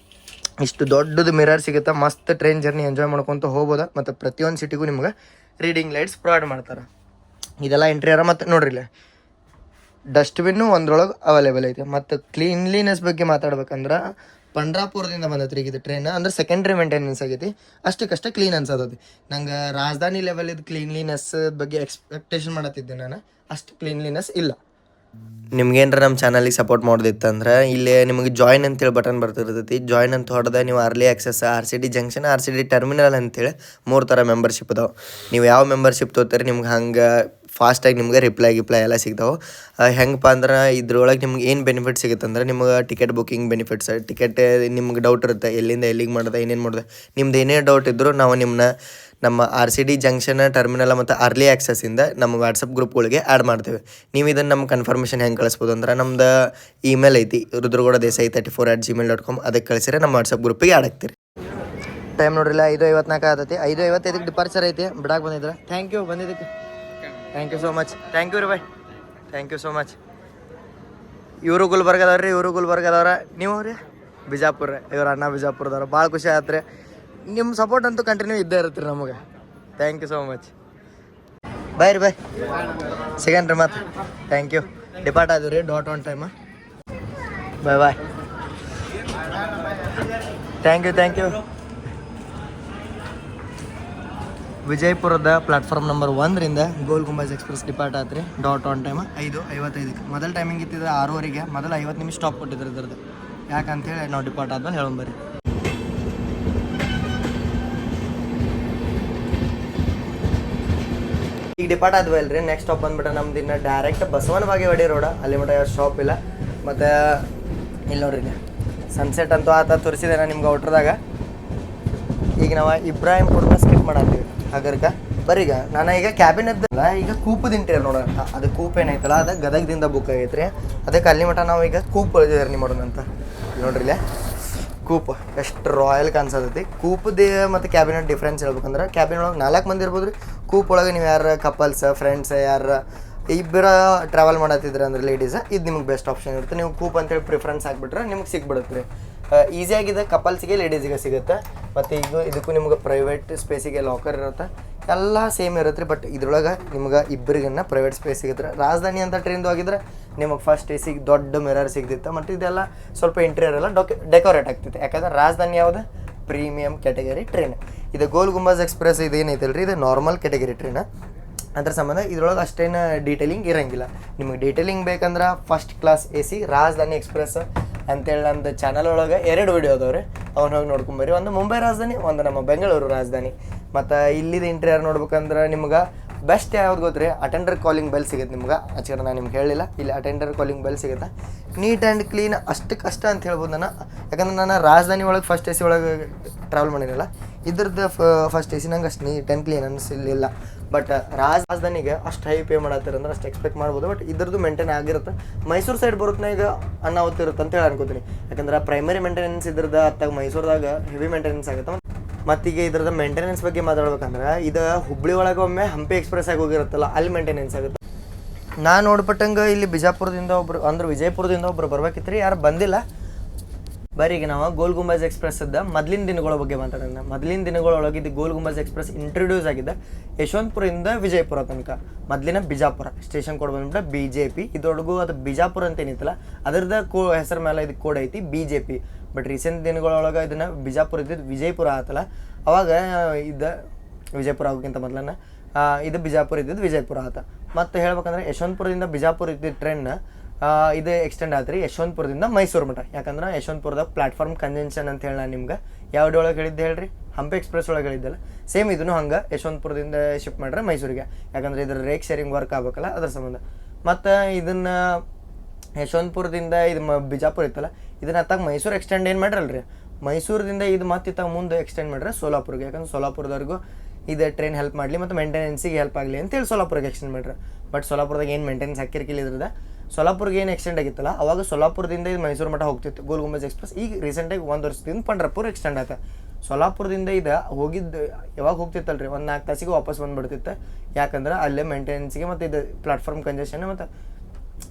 ಇಷ್ಟು ದೊಡ್ಡದು ಮಿರರ್ ಸಿಗುತ್ತೆ, ಮಸ್ತ್ ಟ್ರೈನ್ ಜರ್ನಿ ಎಂಜಾಯ್ ಮಾಡ್ಕೊತ ಹೋಗ್ಬೋದ. ಮತ್ತು ಪ್ರತಿಯೊಂದು ಸಿಟಿಗೂ ನಿಮ್ಗೆ ರೀಡಿಂಗ್ ಲೈಟ್ಸ್ ಪ್ರೊವೈಡ್ ಮಾಡ್ತಾರೆ. ಇದೆಲ್ಲ ಇಂಟೀರಿಯರ್. ಮತ್ತು ನೋಡ್ರಿ ಇಲ್ಲಿ ಡಸ್ಟ್ಬಿನ್ನು ಒಂದ್ರೊಳಗೆ ಅವೈಲೇಬಲ್ ಐತೆ. ಮತ್ತು ಕ್ಲೀನ್ಲಿನೆಸ್ ಬಗ್ಗೆ ಮಾತಾಡ್ಬೇಕಂದ್ರೆ ಪಂಡ್ರಾಪುರದಿಂದ ಬಂದೈತ್ರಿ ಇದು ಟ್ರೈನ್. ಅಂದ್ರೆ ಸೆಕೆಂಡ್ರಿ ಮೇಂಟೆನೆನ್ಸ್ ಆಗೈತಿ, ಅಷ್ಟಕ್ಕಷ್ಟೇ ಕ್ಲೀನ್ ಅನ್ಸತೈತಿ. ನಂಗೆ ರಾಜಧಾನಿ ಲೆವೆಲ್ ಇದು ಕ್ಲೀನ್ಲಿನೆಸ್ ಬಗ್ಗೆ ಎಕ್ಸ್ಪೆಕ್ಟೇಷನ್ ಮಾಡತ್ತಿದ್ದೆ ನಾನು, ಅಷ್ಟು ಕ್ಲೀನ್ಲಿನೆಸ್ ಇಲ್ಲ. ನಿಮ್ಗೇನ್ರ ನಮ್ಮ ಚಾನಲಿಗೆ ಸಪೋರ್ಟ್ ಮಾಡೋದಿತ್ತಂದ್ರೆ ಇಲ್ಲೇ ನಿಮಗೆ ಜಾಯ್ನ್ ಅಂತೇಳಿ ಬಟನ್ ಬರ್ತಿರ್ತೈತಿ. ಜಾಯ್ನ್ ಅಂತ ಹೊಡೆದ ನೀವು early access, RCD junction, RCD terminal ಅಂತೇಳಿ 3 ಥರ ಮೆಂಬರ್ಶಿಪ್ ಅದಾವೆ. ನೀವು ಯಾವ ಮೆಂಬರ್ಶಿಪ್ ತೊಗೋತೀರಿ ನಿಮ್ಗೆ ಹಂಗೆ ಫಾಸ್ಟಾಗಿ ನಿಮ್ಗೆ ರಿಪ್ಲೈ ಎಲ್ಲ ಸಿಗ್ತಾವೆ. ಹೆಂಗಪ್ಪ ಅಂದ್ರೆ ಇದ್ರೊಳಗೆ ನಿಮ್ಗೆ ಏನು ಬೆನಿಫಿಟ್ ಸಿಗುತ್ತೆ ಅಂದ್ರೆ ನಿಮ್ಗೆ ಟಿಕೆಟ್ ಬುಕ್ಕಿಂಗ್ ಬೆನಿಫಿಟ್ಸ್. ಟಿಕೆಟ್ ನಿಮ್ಗೆ ಡೌಟ್ ಇರುತ್ತೆ, ಎಲ್ಲಿಂದ ಎಲ್ಲಿಗೆ ಮಾಡೋದು, ಏನೇನು ಮಾಡೋದು. ನಿಮ್ದು ಏನೇ ಡೌಟ್ ಇದ್ದರೂ ನಾವು ನಿಮ್ಮನ್ನ ನಮ್ಮ RCD ಜಂಕ್ಷನ್, ಟರ್ಮಿನಲ್ ಮತ್ತು ಅರ್ಲಿ ಆಕ್ಸೆಸ್ಸಿಂದ ನಮ್ಮ ವಾಟ್ಸಪ್ ಗ್ರೂಪ್ಗಳಿಗೆ ಆ್ಯಡ್ ಮಾಡ್ತೇವೆ. ನೀವು ಇದನ್ನು ನಮ್ಮ ಕನ್ಫರ್ಮೇಷನ್ ಹೆಂಗೆ ಕಳಿಸ್ಬೋದು ಅಂದ್ರೆ ನಮ್ದು ಇಮೇಲ್ ಐತಿ rudragodesai34@gmail.com. ಅದಕ್ಕೆ ಕಳಿಸಿದ್ರೆ ನಮ್ಮ ವಾಟ್ಸಪ್ ಗ್ರೂಪಿಗೆ ಆ್ಯಡ್ ಆಗ್ತೀರಿ. ಟೈಮ್ ನೋಡ್ರಿಲ್ಲ 5:54 ಆದತಿ. 5:55 ಡಿಪಾರ್ಚರ್ ಐತಿ. ಬಿಡಾಕೆ ಬಂದಿದ್ರೆ ಥ್ಯಾಂಕ್ ಯು ಬಂದಿದ್ದಕ್ಕೆ. Thank you so much. Thank you ರೀ bye. Thank you so much. ಇವರು ಗುಲ್ಬರ್ಗದವ್ರಿ, ಇವರು ಗುಲ್ಬರ್ಗದವ್ರ. ನೀವು ರೀ ಬಿಜಾಪುರ. ಇವ್ರು ಅಣ್ಣ ಬಿಜಾಪುರದವ್ರು. ಭಾಳ ಖುಷಿ ಆಯ್ತು ರೀ. ನಿಮ್ಮ ಸಪೋರ್ಟ್ ಅಂತೂ ಕಂಟಿನ್ಯೂ ಇದ್ದೇ ಇರುತ್ತೆ ರೀ ನಮಗೆ. Thank you so much. Bye ರೀ ಬಾಯ್. ಸಿಗನ್ ರೀ ಮತ್ತೆ. Thank you. ಡಿಪಾರ್ಟ್ ಆದವು ರೀ dot on time. Bye bye. Thank you thank you. ವಿಜಯಪುರದ ಪ್ಲಾಟ್ಫಾರ್ಮ್ ನಂಬರ್ 1ರಿಂದ ಗೋಲ್ ಗುಂಬಾಜ್ ಎಕ್ಸ್ಪ್ರೆಸ್ ಡಿಪಾರ್ಟ್ ಆತ್ರಿ ಡಾಟ್ ಆನ್ ಟೈಮ್ 5:55. ಮೊದಲ ಟೈಮಿಂಗ್ ಇತ್ತಿದ್ರೆ 6:00. ಮೊದಲು 50 ನಿಮಿಷ ಸ್ಟಾಪ್ ಕೊಟ್ಟಿದ್ರು ಇದ್ರದ್ದು. ಯಾಕಂತೇಳಿ ನಾವು ಡಿಪಾರ್ಟ್ ಆದ್ಮೇಲೆ ಹೇಳೋಂಬರಿ. ಈಗ ಡಿಪಾರ್ಟ್ ಆದ್ವಲ್ಲ ರೀ, ನೆಕ್ಸ್ಟ್ ಸ್ಟಾಪ್ ಬಂದ್ಬಿಟ್ಟು ನಮ್ದು ಇನ್ನು ಡೈರೆಕ್ಟ್ ಬಸವನ ಬಾಗೇವಾಡಿ ರೋಡ. ಅಲ್ಲಿ ಮಟ್ಟ ಯಾವ ಶಾಪ್ ಇಲ್ಲ. ಮತ್ತು ಇಲ್ಲಿ ನೋಡ್ರಿ ಸನ್ಸೆಟ್ ಅಂತೂ ಆತ ತೋರಿಸಿದೆ ನಾನು ನಿಮ್ಗೆ ಔಟ್ರದಾಗ. ಈಗ ನಾವು ಇಬ್ರಾಹಿಂಪುರನ ಸ್ಕಿಪ್ ಮಾಡತ್ತೀವಿ ಹಗರ್ಕ. ಬರೀಗ ನಾನು ಈಗ ಕ್ಯಾಬಿನ್ ಇದ್ದಲ್ಲ, ಈಗ ಕೂಪದ ಇಂಟೀರಿಯರ್ ನೋಡೋಣ. ಅದು ಕೂಪ್ ಏನೈತಲ್ಲ ಅದು ಗದಗದಿಂದ ಬುಕ್ ಆಗೈತೆ ರೀ. ಅದಕ್ಕೆ ಅಲ್ಲಿ ಮಟ್ಟ ನಾವು ಈಗ ಕೂಪ್ ಜರ್ನಿ ಮಾಡೋಣ ಅಂತ. ನೋಡ್ರಿ ಇಲ್ಲೇ ಕೂಪ್ ಎಷ್ಟು ರಾಯಲ್ ಕಾಣಿಸತೈತಿ. ಕೂಪದ ಮತ್ತು ಕ್ಯಾಬಿನೆಟ್ ಡಿಫ್ರೆನ್ಸ್ ಹೇಳ್ಬೇಕಂದ್ರೆ ಕ್ಯಾಬಿನ್ ಒಳಗೆ 4 ಮಂದಿ ಇರ್ಬೋದು ರೀ. ಕೂಪ್ ಒಳಗೆ ನೀವು ಯಾರು ಕಪಲ್ಸ್, ಫ್ರೆಂಡ್ಸ್, ಯಾರು ಇಬ್ಬರ ಟ್ರಾವೆಲ್ ಮಾಡತ್ತಿದ್ರೆ ಅಂದ್ರೆ ಲೇಡೀಸ್, ಇದು ನಿಮ್ಗೆ ಬೆಸ್ಟ್ ಆಪ್ಷನ್ ಇರುತ್ತೆ. ನೀವು ಕೂಪ್ ಅಂತೇಳಿ ಪ್ರಿಫರೆನ್ಸ್ ಹಾಕ್ಬಿಟ್ರೆ ನಿಮ್ಗೆ ಸಿಗ್ಬಿಡುತ್ತೆ ರೀ. ಈಸಿಯಾಗಿದೆ. ಕಪಲ್ಸಿಗೆ ಲೇಡೀಸಿಗೆ ಸಿಗುತ್ತೆ. ಮತ್ತು ಈಗ ಇದಕ್ಕೂ ನಿಮ್ಗೆ ಪ್ರೈವೇಟ್ ಸ್ಪೇಸಿಗೆ ಲಾಕರ್ ಇರುತ್ತೆ. ಎಲ್ಲ ಸೇಮ್ ಇರುತ್ತೆ ರೀ. ಬಟ್ ಇದ್ರೊಳಗೆ ನಿಮ್ಗೆ ಇಬ್ಬರಿಗನ್ನ ಪ್ರೈವೇಟ್ ಸ್ಪೇಸ್ ಸಿಗುತ್ತೆ. ರಾಜಧಾನಿ ಅಂತ ಟ್ರೈನ್ದು ಆಗಿದ್ರೆ ನಿಮಗೆ ಫಸ್ಟ್ AC ದೊಡ್ಡ ಮಿರರ್ ಸಿಗ್ತಿತ್ತು. ಮತ್ತು ಇದೆಲ್ಲ ಸ್ವಲ್ಪ ಇಂಟೀರಿಯರ್ ಎಲ್ಲ ಡೆಕೋರೇಟ್ ಆಗ್ತಿತ್ತು. ಯಾಕಂದ್ರೆ ರಾಜಧಾನಿ ಯಾವುದು ಪ್ರೀಮಿಯಂ ಕ್ಯಾಟಗರಿ ಟ್ರೈನ್. ಇದು ಗೋಲ್ ಗುಂಬಾಜ್ ಎಕ್ಸ್ಪ್ರೆಸ್ ಇದು ಏನೈತಲ್ಲ ರೀ, ಇದು ನಾರ್ಮಲ್ ಕ್ಯಾಟಗರಿ ಟ್ರೈನ್. ಅದ್ರ ಸಂಬಂಧ ಇದ್ರೊಳಗೆ ಅಷ್ಟೇನು ಡೀಟೇಲಿಂಗ್ ಇರೋಂಗಿಲ್ಲ. ನಿಮಗೆ ಡೀಟೇಲಿಂಗ್ ಬೇಕಂದ್ರೆ ಫಸ್ಟ್ ಕ್ಲಾಸ್ AC ರಾಜಧಾನಿ ಎಕ್ಸ್ಪ್ರೆಸ್ ಅಂತೇಳಿ ನಮ್ಮದು ಚಾನಲ್ ಒಳಗೆ 2 ವಿಡಿಯೋ ಅದಾವೆ ರೀ. ಅವ್ನು ಹೋಗಿ ನೋಡ್ಕೊಂಬರ್ರಿ. ಒಂದು ಮುಂಬೈ ರಾಜಧಾನಿ, ಒಂದು ನಮ್ಮ ಬೆಂಗಳೂರು ರಾಜಧಾನಿ. ಮತ್ತು ಇಲ್ಲಿದು ಇಂಟೀರಿಯರ್ ನೋಡ್ಬೇಕಂದ್ರೆ ನಿಮ್ಗೆ ಬೆಸ್ಟ್ ಯಾವ್ದು ಗೊತ್ತ್ರಿ, ಅಟೆಂಡರ್ ಕಾಲಿಂಗ್ ಬೆಲ್ ಸಿಗುತ್ತೆ ನಿಮ್ಗೆ. ಆಚೆ ನಾನು ನಿಮ್ಗೆ ಹೇಳಿಲ್ಲ, ಇಲ್ಲಿ ಅಟೆಂಡರ್ ಕಾಲಿಂಗ್ ಬೆಲ್ ಸಿಗುತ್ತೆ. ನೀಟ್ ಆ್ಯಂಡ್ ಕ್ಲೀನ್ ಅಷ್ಟಕ್ಕಷ್ಟ ಅಂತ ಹೇಳ್ಬೋದು ನಾನು. ಯಾಕಂದ್ರೆ ನಾನು ರಾಜಧಾನಿ ಒಳಗೆ ಫಸ್ಟ್ AC ಒಳಗೆ ಟ್ರಾವೆಲ್ ಮಾಡಿರಲ್ಲ. ಇದ್ರದ್ದು ಫಸ್ಟ್ AC ನಂಗೆ ಅಷ್ಟು ನೀಟ್ ಆ್ಯಂಡ್ ಕ್ಲೀನ್ ಅನಿಸಿಲ್ಲ. ಬಟ್ ರಾಜಧಾನಿಗೆ ಅಷ್ಟು ಹೈ ಪೇ ಮಾಡತ್ತಾರೆ ಅಂದ್ರೆ ಅಷ್ಟು ಎಕ್ಸ್ಪೆಕ್ಟ್ ಮಾಡ್ಬೋದು. ಬಟ್ ಇದ್ರದ್ದು ಮೇಂಟೈನ್ ಆಗಿರುತ್ತೆ. ಮೈಸೂರು ಸೈಡ್ ಬರುತ್ತೆ ಈಗ ಅನಾಹುತ ಇರುತ್ತೆ ಅಂತ ಹೇಳಿ ಅನ್ಕೋತೀನಿ. ಯಾಕಂದ್ರೆ ಪ್ರೈಮರಿ ಮೇಂಟೆನೆನ್ಸ್ ಇದ್ರದ್ದು ಅತ್ತಾಗ ಮೈಸೂರದಾಗ ಹೆವಿ ಮೇಂಟೆನೆನ್ಸ್ ಆಗುತ್ತೆ. ಮತ್ತೀಗ ಇದ್ರದ್ದು ಮೇಂಟೆನೆನ್ಸ್ ಬಗ್ಗೆ ಮಾತಾಡ್ಬೇಕಂದ್ರೆ ಇದು ಹುಬ್ಬಳ್ಳಿ ಒಳಗೆ ಒಮ್ಮೆ ಹಂಪಿ ಎಕ್ಸ್ಪ್ರೆಸ್ ಆಗಿ ಹೋಗಿರುತ್ತಲ್ಲ, ಅಲ್ಲಿ ಮೇಂಟೆನೆನ್ಸ್ ಆಗುತ್ತೆ. ನಾನು ನೋಡ್ಬಿಟ್ಟಂಗೆ ಇಲ್ಲಿ ಬಿಜಾಪುರದಿಂದ ಒಬ್ರು ಅಂದ್ರೆ ವಿಜಯಪುರದಿಂದ ಒಬ್ರು ಬರ್ಬೇಕಿತ್ತು ರೀ, ಯಾರು ಬಂದಿಲ್ಲ. ಬರೀ ಈಗ ನಾವು ಗೋಲ್ ಗುಂಬಾಜ್ ಎಕ್ಸ್ಪ್ರೆಸ್ದ ಮೊದಲಿನ ದಿನಗಳ ಬಗ್ಗೆ ಮಾತಾಡೋಣ. ಮೊದಲಿನ ದಿನಗಳೊಳಗೆ ಇದು ಗೋಲ್ ಗುಂಬಾಜ್ ಎಕ್ಸ್ಪ್ರೆಸ್ ಇಂಟ್ರೊಡ್ಯೂಸ್ ಆಗಿದ್ದ ಯಶವಂತಪುರದಿಂದ ವಿಜಯಪುರ ತನಕ. ಮೊದಲಿನ ಬಿಜಾಪುರ ಸ್ಟೇಷನ್ ಕೋಡ್ ಬಂದ್ಬಿಟ್ಟು BJP. ಇದ್ರೊಳಗೂ ಅದು ಬಿಜಾಪುರ ಅಂತ ಏನಿತ್ತಲ್ಲ ಅದರದ ಹೆಸರು ಮೇಲೆ ಇದು ಕೋಡ್ ಐತಿ BJP. ಬಟ್ ರೀಸೆಂಟ್ ದಿನಗಳೊಳಗೆ ಇದನ್ನು ಬಿಜಾಪುರ ಇದ್ದಿದ್ದು ವಿಜಯಪುರ ಆತಲ್ಲ, ಅವಾಗ ಇದು ವಿಜಯಪುರ ಆಗೋಕ್ಕಿಂತ ಮೊದಲನ್ನ ಇದು ಬಿಜಾಪುರ ಇದ್ದಿದ್ದು ವಿಜಯಪುರ ಆತ. ಮತ್ತು ಹೇಳ್ಬೇಕಂದ್ರೆ ಯಶವಂತಪುರದಿಂದ ಬಿಜಾಪುರ ಇದ್ದಿದ್ದ ಟ್ರೈನ್ ಇದು ಎಕ್ಸ್ಟೆಂಡ್ ಆತ್ರಿ ಯಶವಂತಪುರದಿಂದ ಮೈಸೂರು ಮಟ್ಟ. ಯಾಕಂದ್ರೆ ಯಶವಂತಪುರದ ಪ್ಲಾಟ್ಫಾರ್ಮ್ ಕನ್ಜೆನ್ಷನ್ ಅಂತ ಹೇಳಿ ನಾನು ನಿಮ್ಗೆ ಯಾವ ಒಳಗೆ ಹೇಳಿದ್ದೆ ಹೇಳ್ರಿ, ಹಂಪಿ ಎಕ್ಸ್ಪ್ರೆಸ್ ಒಳಗೆ ಹೇಳಿದ್ದಲ್ಲ. ಸೇಮ್ ಇದನ್ನು ಹಂಗೆ ಯಶವಂತಪುರದಿಂದ ಶಿಫ್ಟ್ ಮಾಡ್ರೆ ಮೈಸೂರಿಗೆ. ಯಾಕಂದ್ರೆ ಇದ್ರ ರೇಕ್ ಶೇರಿಂಗ್ ವರ್ಕ್ ಆಗ್ಬೇಕಲ್ಲ ಅದ್ರ ಸಂಬಂಧ. ಮತ್ತು ಇದನ್ನು ಯಶವಂತಪುರದಿಂದ ಇದು ಬಿಜಾಪುರ ಇತ್ತಲ್ಲ, ಇದನ್ನ ಹತ್ತಾಗ ಮೈಸೂರು ಎಕ್ಸ್ಟೆಂಡ್ ಏನು ಮಾಡ್ರಲ್ರಿ, ಮೈಸೂರದಿಂದ ಇದು ಮತ್ತೆ ಇತ್ತಾಗ ಮುಂದೆ ಎಕ್ಸ್ಟೆಂಡ್ ಮಾಡ್ರೆ ಸೋಲಾಪುರ್ಗೆ. ಯಾಕಂದ್ರೆ ಸೋಲಾಪುರದವರೆಗೂ ಇದು ಟ್ರೈನ್ ಹೆಲ್ಪ್ ಮಾಡಲಿ ಮತ್ತು ಮೇಂಟೆನೆನ್ಸಿಗೆ ಹೆಲ್ಪ್ ಆಗಲಿ ಅಂತೇಳಿ ಸೋಲಾಪುರಕ್ಕೆ ಎಕ್ಸ್ಟೆಂಡ್ ಮಾಡ್ರೆ. ಬಟ್ ಸೋಲಾಪುರದಾಗ ಏನು ಮೇಂಟೆನೆನ್ಸ್ ಹಾಕಿರ್ಕಿಲ್ಲ ಇದ್ರದ. ಸೋಲಾಪುರ್ಗೆ ಏನು ಎಕ್ಸ್ಟೆಂಡ್ ಆಗಿತ್ತಲ್ಲ ಅವಾಗ ಸೋಲಾಪುರದಿಂದ ಇದು ಮೈಸೂರು ಮಟ್ಟ ಹೋಗ್ತಿತ್ತು ಗೋಲ್ ಗುಂಬಾಜ್ ಎಕ್ಸ್ಪ್ರೆಸ್. ಈಗ ರೀಸೆಂಟಾಗಿ 1 ವರ್ಷದಿಂದ ಪಂಡ್ರಾಪುರ ಎಕ್ಸ್ಟೆಂಡ್ ಆಯ್ತು. ಸೋಲಾಪುರದಿಂದ ಇದು ಹೋಗಿದ್ದು ಯಾವಾಗ ಹೋಗ್ತಿತ್ತಲ್ಲ ರೀ, 1-4 ತಾಸಿಗೆ ವಾಪಸ್ ಬಂದುಬಿಡ್ತಿತ್ತು. ಯಾಕಂದ್ರೆ ಅಲ್ಲೇ ಮೇಂಟೆನೆನ್ಸಿಗೆ ಮತ್ತು ಇದು ಪ್ಲಾಟ್ಫಾರ್ಮ್ ಕಂಜೆಷನ್ ಮತ್ತು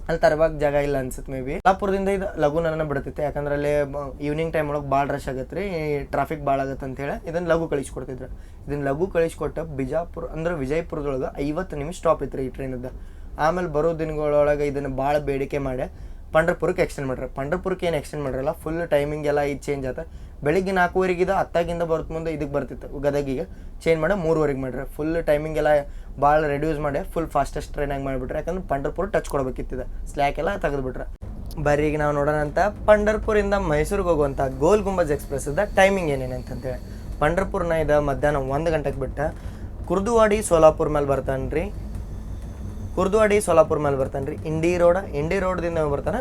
ಅಲ್ಲಿ ತರಬೇಕು ಜಾಗ ಇಲ್ಲ ಅನ್ಸುತ್ತೆ ಮೇ ಬಿ. ಸೋಲಾಪುರದಿಂದ ಇದು ಲಘು ನನ್ನ ಬಿಡ್ತೈತೆ, ಯಾಕಂದ್ರೆ ಅಲ್ಲಿ ಈವ್ನಿಂಗ್ ಟೈಮ್ ಒಳಗೆ ಭಾಳ ರಶ್ ಆಗತ್ತೆ ರೀ, ಟ್ರಾಫಿಕ್ ಭಾಳ ಆಗತ್ತೆ ಅಂತೇಳಿ ಇದನ್ನು ಲಘು ಕಳಿಸ್ಕೊಡ್ತಿದ್ರು. ಇದನ್ನು ಲಘು ಕಳಿಸ್ಕೊಟ್ಟು ಬಿಜಾಪುರ ಅಂದ್ರೆ ವಿಜಯಪುರದೊಳಗೆ 50 ನಿಮಿಷ ಸ್ಟಾಪ್ ಇತ್ತು ರೀ ಈ ಟ್ರೈನದ್ದು. ಆಮೇಲೆ ಬರೋ ದಿನಗಳೊಳಗೆ ಇದನ್ನು ಭಾಳ ಬೇಡಿಕೆ ಮಾಡಿ ಪಂಡ್ರಪುರಕ್ಕೆ ಎಕ್ಸ್ಟೆಂಡ್ ಮಾಡ್ರಿ. ಪಂಡ್ರಪುರಕ್ಕೆ ಏನು ಎಕ್ಸ್ಟೆಂಡ್ ಮಾಡಿರಲ್ಲ, ಫುಲ್ ಟೈಮಿಂಗ್ ಎಲ್ಲ ಇದು ಚೇಂಜ್ ಆಯ್ತು. ಬೆಳಿಗ್ಗೆ 4:15 ಹತ್ತಾಗಿಂದ ಬರ್ತ ಮುಂದೆ ಇದಕ್ಕೆ ಬರ್ತಿತ್ತು ಗದಗಿಗೆ, ಚೇಂಜ್ ಮಾಡಿ 3:00 ಮಾಡ್ರಿ. ಫುಲ್ ಟೈಮಿಂಗ್ ಎಲ್ಲ ಭಾಳ ರೆಡ್ಯೂಸ್ ಮಾಡಿ ಫುಲ್ ಫಾಸ್ಟೆಸ್ಟ್ ಟ್ರೈನಾಗಿ ಮಾಡಿಬಿಟ್ರೆ, ಯಾಕಂದ್ರೆ ಪಂಡ್ರಪುರ ಟಚ್ ಕೊಡ್ಬೇಕಿತ್ತಿದೆ, ಸ್ಲ್ಯಾಕ್ ಎಲ್ಲ ತೆಗೆದುಬಿಟ್ರೆ. ಬರ್ರಿ ಈಗ ನಾವು ನೋಡೋಣ ಅಂತ ಪಂಡರ್ಪುರಿಂದ ಮೈಸೂರಿಗೆ ಹೋಗುವಂಥ ಗೋಲ್ ಗುಂಬಜ್ ಎಕ್ಸ್ಪ್ರೆಸ್ದ ಟೈಮಿಂಗ್ ಏನೇನು ಅಂತೇಳಿ. ಪಂಡ್ರಪುರನ ಇದು ಮಧ್ಯಾಹ್ನ 1 ಗಂಟೆಗೆ ಬಿಟ್ಟು ಕುರ್ದುವಾಡಿ ಸೋಲಾಪುರ ಮೇಲೆ ಬರ್ತಾನೆ ರೀ. ಕುರ್ದುವಾಡಿ ಸೋಲಾಪುರ ಮೇಲೆ ಬರ್ತಾನೆ ರೀ. ಇಂಡಿ ರೋಡ್ದಿಂದ ಬರ್ತಾನೆ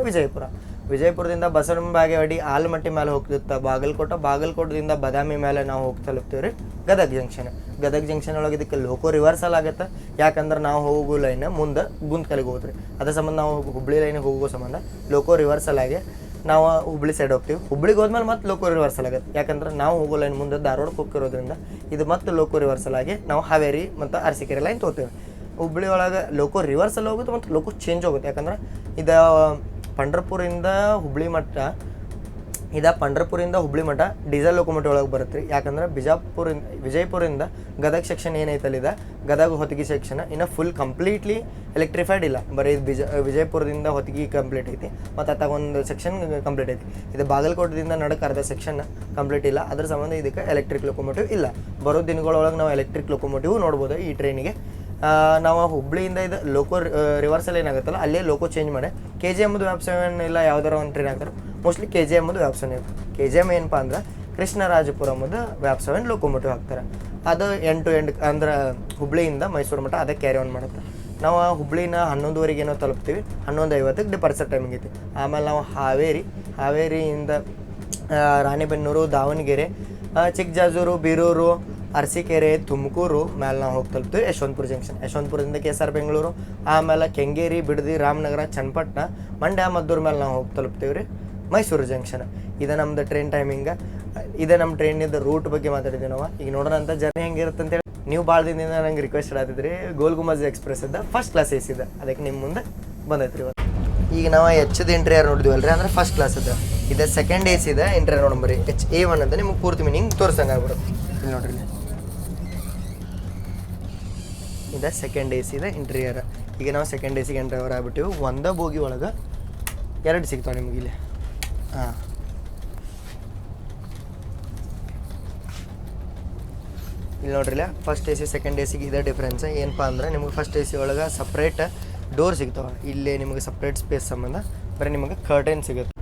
ವಿಜಯಪುರದಿಂದ ಬಸವನ ಬಾಗೇವಾಡಿ ಆಲಮಟ್ಟಿ ಮೇಲೆ ಹೋಗ್ತಿರ್ತ ಬಾಗಲಕೋಟದಿಂದ ಬಾದಾಮಿ ಮೇಲೆ ನಾವು ಹೋಗಿ ತಲುಪ್ತೀವಿ ರೀ ಗದಗ ಜಂಕ್ಷನ್ ಒಳಗೆ. ಇದಕ್ಕೆ ಲೋಕೋ ರಿವರ್ಸಲ್ ಆಗುತ್ತೆ, ಯಾಕಂದ್ರೆ ನಾವು ಹೋಗೋ ಲೈನ್ ಮುಂದೆ ಗುಂತ್ಕಲಿಗೆ ಹೋಗ್ತೀವಿ. ಅದ್ರ ಸಂಬಂಧ ನಾವು ಹುಬ್ಳಿ ಲೈನಿಗೆ ಹೋಗೋ ಸಂಬಂಧ ಲೋಕೋ ರಿವರ್ಸಲ್ ಆಗಿ ನಾವು ಹುಬ್ಳಿ ಸೈಡ್ ಹೋಗ್ತೀವಿ. ಹುಬ್ಳಿಗೆ ಹೋದ್ಮೇಲೆ ಮತ್ತೆ ಲೋಕೋ ರಿವರ್ಸಲ್ ಆಗುತ್ತೆ, ಯಾಕಂದ್ರೆ ನಾವು ಹೋಗೋ ಲೈನ್ ಮುಂದೆ ಧಾರವಾಡಕ್ಕೆ ಹೋಗಿರೋದ್ರಿಂದ ಇದು ಮತ್ತೆ ಲೋಕೋ ರಿವರ್ಸಲ್ ಆಗಿ ನಾವು ಹಾವೇರಿ ಮತ್ತು ಅರಸೀಕೆರೆ ಲೈನ್ ತೊಗೋತೀವಿ. ಹುಬ್ಳಿ ಒಳಗೆ ಲೋಕೋ ರಿವರ್ಸಲ್ ಹೋಗುತ್ತೆ ಮತ್ತು ಲೋಕೋ ಚೇಂಜ್ ಹೋಗುತ್ತೆ, ಯಾಕಂದ್ರೆ ಇದು ಪಂಡ್ರಪುರಿಂದ ಹುಬ್ಳಿ ಮಠ ಡೀಸೆಲ್ ಲೋಕೋಮೋಟಿವ್ ಒಳಗೆ ಬರುತ್ತೆ ರೀ. ಯಾಕಂದ್ರೆ ವಿಜಯಪುರದಿಂದ ಗದಗ ಸೆಕ್ಷನ್ ಏನೈತಲ್ಲಿದೆ, ಗದಗ ಹೊತ್ತಿಗೆ ಸೆಕ್ಷನ್ ಇನ್ನು ಫುಲ್ ಕಂಪ್ಲೀಟ್ಲಿ ಎಲೆಕ್ಟ್ರಿಫೈಡ್ ಇಲ್ಲ, ಬರೀ ವಿಜಯಪುರದಿಂದ ಹೊತ್ತಿಗೆ ಕಂಪ್ಲೀಟ್ ಐತಿ, ಮತ್ತು ಅತ್ತಾಗ ಒಂದು ಸೆಕ್ಷನ್ ಕಂಪ್ಲೀಟ್ ಐತಿ. ಇದು ಬಾಗಲಕೋಟದಿಂದ ನಡಕ್ಕೆ ಅರ್ಧ ಸೆಕ್ಷನ್ ಕಂಪ್ಲೀಟ್ ಇಲ್ಲ, ಅದ್ರ ಸಂಬಂಧ ಇದಕ್ಕೆ ಎಲೆಕ್ಟ್ರಿಕ್ ಲೋಕೋಮೋಟಿವ್ ಇಲ್ಲ. ಬರೋ ದಿನಗಳೊಳಗೆ ನಾವು ಎಲೆಕ್ಟ್ರಿಕ್ ಲೋಕೋಮೋಟಿವ್ ನೋಡ್ಬೋದು ಈ ಟ್ರೈನಿಗೆ. ನಾವು ಹುಬ್ಳಿಯಿಂದ ಇದು ಲೋಕೋ ರಿವರ್ಸಲ್ ಏನಾಗುತ್ತಲ್ಲ ಅಲ್ಲೇ ಲೋಕೋ ಚೇಂಜ್ ಮಾಡಿ KGM ವ್ಯಾಪ್ಸೆವೆನ್ ಇಲ್ಲ ಯಾವ್ದಾರ ಒಂದು ಟ್ರೈನ್ ಆಗ್ತಾರೆ, ಮೋಸ್ಟ್ಲಿ KGM ವ್ಯಾಪ್ಸೆವೆನ್ ಇರುತ್ತೆ. KGM ಏನಪ್ಪ ಅಂದ್ರೆ ಕೃಷ್ಣರಾಜಪುರಮದು ವ್ಯಾಪ್ಸೆವೆನ್ ಲೋಕೋಮೋಟಿವ್ ಹಾಕ್ತಾರೆ. ಅದು ಎಂಡ್ ಟು ಎಂಡ್ ಅಂದ್ರೆ ಹುಬ್ಳಿಯಿಂದ ಮೈಸೂರು ಮಠ ಅದೇ ಕ್ಯಾರಿ ಆನ್ ಮಾಡುತ್ತೆ. ನಾವು ಹುಬ್ಳಿನ 11:15 ಏನೋ ತಲುಪ್ತೀವಿ, 11:50ಕ್ಕೆ ಡಿಪಾರ್ಚರ್ ಟೈಮಿಂಗ್ ಐತಿ. ಆಮೇಲೆ ನಾವು ಹಾವೇರಿಯಿಂದ ರಾಣಿಬೆನ್ನೂರು, ದಾವಣಗೆರೆ, ಚಿಕ್ಕಜಾಜೂರು, ಬೀರೂರು, ಅರಸೀಕೆರೆ, ತುಮಕೂರು ಮೇಲೆ ನಾವು ಹೋಗಿ ತಲುಪ್ತೀವಿ ಯಶವಂತಪುರ ಜಂಕ್ಷನ್. ಯಶವಂತಪುರದಿಂದ KSR ಬೆಂಗಳೂರು, ಆಮೇಲೆ ಕೆಂಗೇರಿ, ಬಿಡದಿ, ರಾಮನಗರ, ಚನ್ನಪಟ್ಟಣ, ಮಂಡ್ಯ, ಮದ್ದೂರು ಮೇಲೆ ನಾವು ಹೋಗಿ ತಲುಪ್ತೀವಿ ರೀ ಮೈಸೂರು ಜಂಕ್ಷನ್. ಇದು ನಮ್ದು ಟ್ರೈನ್ ಟೈಮಿಂಗ. ಇದೇ ನಮ್ಮ ಟ್ರೈನಿಂದ ರೂಟ್ ಬಗ್ಗೆ ಮಾತಾಡಿದ್ವಿ ನಾವು. ಈಗ ನೋಡೋಣ ಅಂತ ಜರ್ನಿ ಹೆಂಗಿರುತ್ತೆ ಅಂತೇಳಿ ನೀವು ಭಾಳ ದಿನದಿಂದ ನಂಗೆ ರಿಕ್ವೆಸ್ಟ್ ಆದಿದ್ರಿ. ಗೋಲ್ ಗುಂಬಜ್ ಎಕ್ಸ್ಪ್ರೆಸ್ ಇದ್ದ ಫಸ್ಟ್ ಕ್ಲಾಸ್ AC ಇದೆ, ಅದಕ್ಕೆ ನಿಮ್ಮ ಮುಂದೆ ಬಂದೈತ್ರಿ ಇವತ್ತು. ಈಗ ನಾವು Hದ ಇಂಟೀರಿಯರ್ ನೋಡಿದ್ವಲ್ರಿ, ಅಂದ್ರೆ ಫಸ್ಟ್ ಕ್ಲಾಸ್ ಇದೆ. ಇದು ಸೆಕೆಂಡ್ AC ಇದೆ ಇಂಟೀರಿಯರ್ ನೋಡಂಬರಿ. HA1 ಅಂತ ನಿಮ್ಗೆ ಪೂರ್ತಿ ಮೀನಿಂಗ್ ತೋರ್ಸಂಗೆ ಆಗ್ಬಿಡುತ್ತೆ. ಇಲ್ಲಿ ನೋಡ್ರಿ, ಇದು ಸೆಕೆಂಡ್ AC ಇದೆ ಇಂಟೀರಿಯರ್. ಈಗ ನಾವು ಸೆಕೆಂಡ್ AC ಗೆ ಡ್ರೈವರ್ ಆಗ್ಬಿಟ್ಟಿವಿ. ಒಂದೇ ಬೋಗಿ ಒಳಗೆ 2 ಸಿಗ್ತಾವೆ ನಿಮ್ಗೆ ಇಲ್ಲಿ. ಹಾಂ, ಇಲ್ಲಿ ನೋಡ್ರಿ, ಫಸ್ಟ್ AC ಸೆಕೆಂಡ್ ACಗೆ ಇದೇ ಡಿಫ್ರೆನ್ಸ್. ಏನಪ್ಪ ಅಂದ್ರೆ ನಿಮ್ಗೆ ಫಸ್ಟ್ AC ಒಳಗೆ ಸಪ್ರೇಟ್ ಡೋರ್ ಸಿಗ್ತಾವೆ. ಇಲ್ಲಿ ನಿಮಗೆ ಸಪ್ರೇಟ್ ಸ್ಪೇಸ್ ಸಂಬಂಧ ಬರೀ ನಿಮಗೆ ಕರ್ಟನ್ ಸಿಗುತ್ತೆ.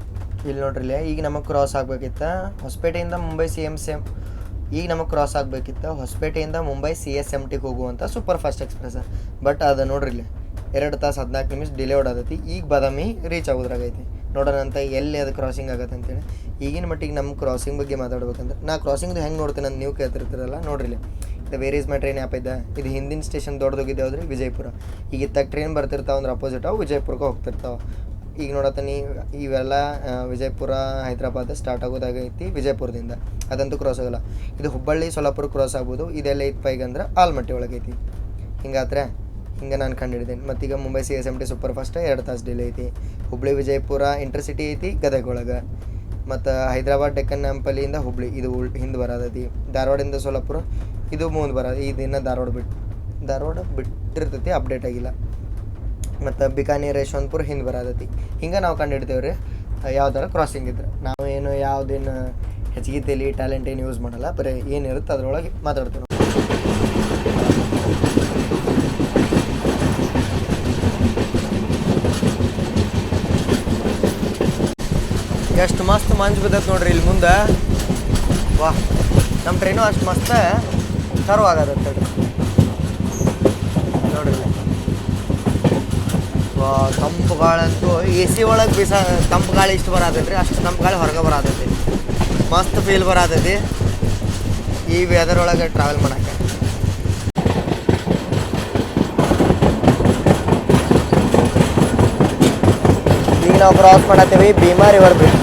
ಇಲ್ಲಿ ನೋಡ್ರಿ, ಈಗ ನಮಗೆ ಕ್ರಾಸ್ ಆಗಬೇಕಿತ್ತು ಹೊಸಪೇಟೆಯಿಂದ ಮುಂಬೈ CSMTಗೆ ಹೋಗುವಂಥ ಸೂಪರ್ ಫಾಸ್ಟ್ ಎಕ್ಸ್ಪ್ರೆಸ್. ಬಟ್ ಅದು ನೋಡ್ರಿ, 2 ತಾಸು 14 ನಿಮಿಷ ಡಿಲೇ ಓಡಾದೈತಿ. ಈಗ ಬಾದಾಮಿ ರೀಚ್ ಆಗೋದ್ರಾಗೈತಿ. ನೋಡೋಣ ಅಂತ ಎಲ್ಲಿ ಅದು ಕ್ರಾಸಿಂಗ್ ಆಗತ್ತೆ ಅಂತೇಳಿ. ಈಗಿನ ಮಟ್ಟಿಗೆ ನಮ್ಮ ಕ್ರಾಸಿಂಗ್ ಬಗ್ಗೆ ಮಾತಾಡ್ಬೇಕಂದ್ರೆ, ನಾ ಕ್ರಾಸಿಂಗ್ದು ಹೆಂಗೆ ನೋಡ್ತೀನಿ ಅಂತ ನೀವು ಕೇಳ್ತಿರ್ತೀರಲ್ಲ, ನೋಡ್ರಿ ಇದು where is my train app ಇದೆ. ಇದು ಹಿಂದಿನ ಸ್ಟೇಷನ್ ದೊಡ್ಡದೋಗಿದೆ ಹೋದ್ರಿ ವಿಜಯಪುರ. ಈಗ ಇತ್ತಾಗ ಟ್ರೈನ್ ಬರ್ತಿರ್ತಾವೆ ಅಂದ್ರೆ ಅಪೋಸಿಟ್ ಅವು ವಿಜಯಪುರಕ್ಕೆ ಹೋಗ್ತಿರ್ತಾವೆ. ಈಗ ನೋಡತ್ತೀನಿ ಇವೆಲ್ಲ ವಿಜಯಪುರ ಹೈದ್ರಾಬಾದ್ ಸ್ಟಾರ್ಟ್ ಆಗೋದಾಗೈತಿ ವಿಜಯಪುರದಿಂದ, ಅದಂತೂ ಕ್ರಾಸ್ ಆಗೋಲ್ಲ. ಇದು ಹುಬ್ಬಳ್ಳಿ ಸೋಲಾಪುರ ಕ್ರಾಸ್ ಆಗ್ಬೋದು. ಇದೆಲ್ಲ ಐತಪ್ಪ ಈಗ ಅಂದ್ರೆ ಆಲ್ಮಟ್ಟಿ ಒಳಗೈತಿ. ಹಿಂಗೆ ನಾನು ಕಂಡಿಡಿದ್ದೀನಿ. ಮತ್ತೀಗ ಮುಂಬೈ CSMT ಸೂಪರ್ ಫಾಸ್ಟ್ 2 ತಾಸು ಡಿಲೇ ಐತಿ. ಹುಬ್ಳಿ ವಿಜಯಪುರ ಇಂಟರ್ಸಿಟಿ ಐತಿ ಗದಗ ಒಳಗೆ. ಮತ್ತು ಹೈದ್ರಾಬಾದ್ ಡೆಕ್ಕನ್ ನಾಂಪಲ್ಲಿಯಿಂದ ಹುಬ್ಳಿ ಇದು ಹಿಂದೆ ಬರೋದೈತಿ. ಧಾರವಾಡಿಂದ ಸೋಲಾಪುರ ಇದು ಮುಂದೆ ಬರೋದು. ಇದನ್ನು ಧಾರವಾಡ ಬಿಟ್ಟಿರ್ತೈತಿ, ಅಪ್ಡೇಟ್ ಆಗಿಲ್ಲ. ಮತ್ತು ಬಿಕಾನೇರ್ ಯಶವಂತಪುರ ಹಿಂದೆ ಬರೋದೈತಿ. ಹಿಂಗೆ ನಾವು ಕಂಡುಹಿಡ್ತೇವೆ ರೀ ಯಾವ್ದಾರ ಕ್ರಾಸಿಂಗ್ ಇದ್ರೆ. ನಾವು ಏನು ಯಾವುದೇನು ಹೆಚ್ಚಿಗೆ ತಲೆ ಟ್ಯಾಲೆಂಟ್ ಏನು ಯೂಸ್ ಮಾಡಲ್ಲ, ಬರೀ ಏನಿರುತ್ತೆ ಅದರೊಳಗೆ ಮಾತಾಡ್ತೀವಿ. ಎಷ್ಟು ಮಸ್ತ್ ಮಂಜು ಬಿದ್ದೈತೆ ನೋಡ್ರಿ ಇಲ್ಲಿ ಮುಂದೆ. ವಾಹ್, ನಮ್ಮ ಟ್ರೈನು ಅಷ್ಟು ಮಸ್ತ್ ಸರ್ವ್ ಆಗತ್ತೆ ನೋಡ್ರಿ. ವಾ, ತಂಪು ಗಾಳಂತೂ AC ಒಳಗೆ ತಂಪು ಗಾಳಿ ಇಷ್ಟು ಬರತೈತಿ ರೀ, ಅಷ್ಟು ತಂಪು ಗಾಳಿ ಹೊರಗೆ ಬರತೈತಿ. ಮಸ್ತ್ ಫೀಲ್ ಬರತೈತಿ ಈ ವೆದರ್ ಒಳಗೆ ಟ್ರಾವೆಲ್ ಮಾಡೋಕ್ಕೆ. ಈಗ ನಾವು ಕ್ರಾಸ್ ಮಾಡತ್ತೀವಿ ಭೀಮಾ ರಿವರ್ ಬ್ರಿಡ್ಜ್.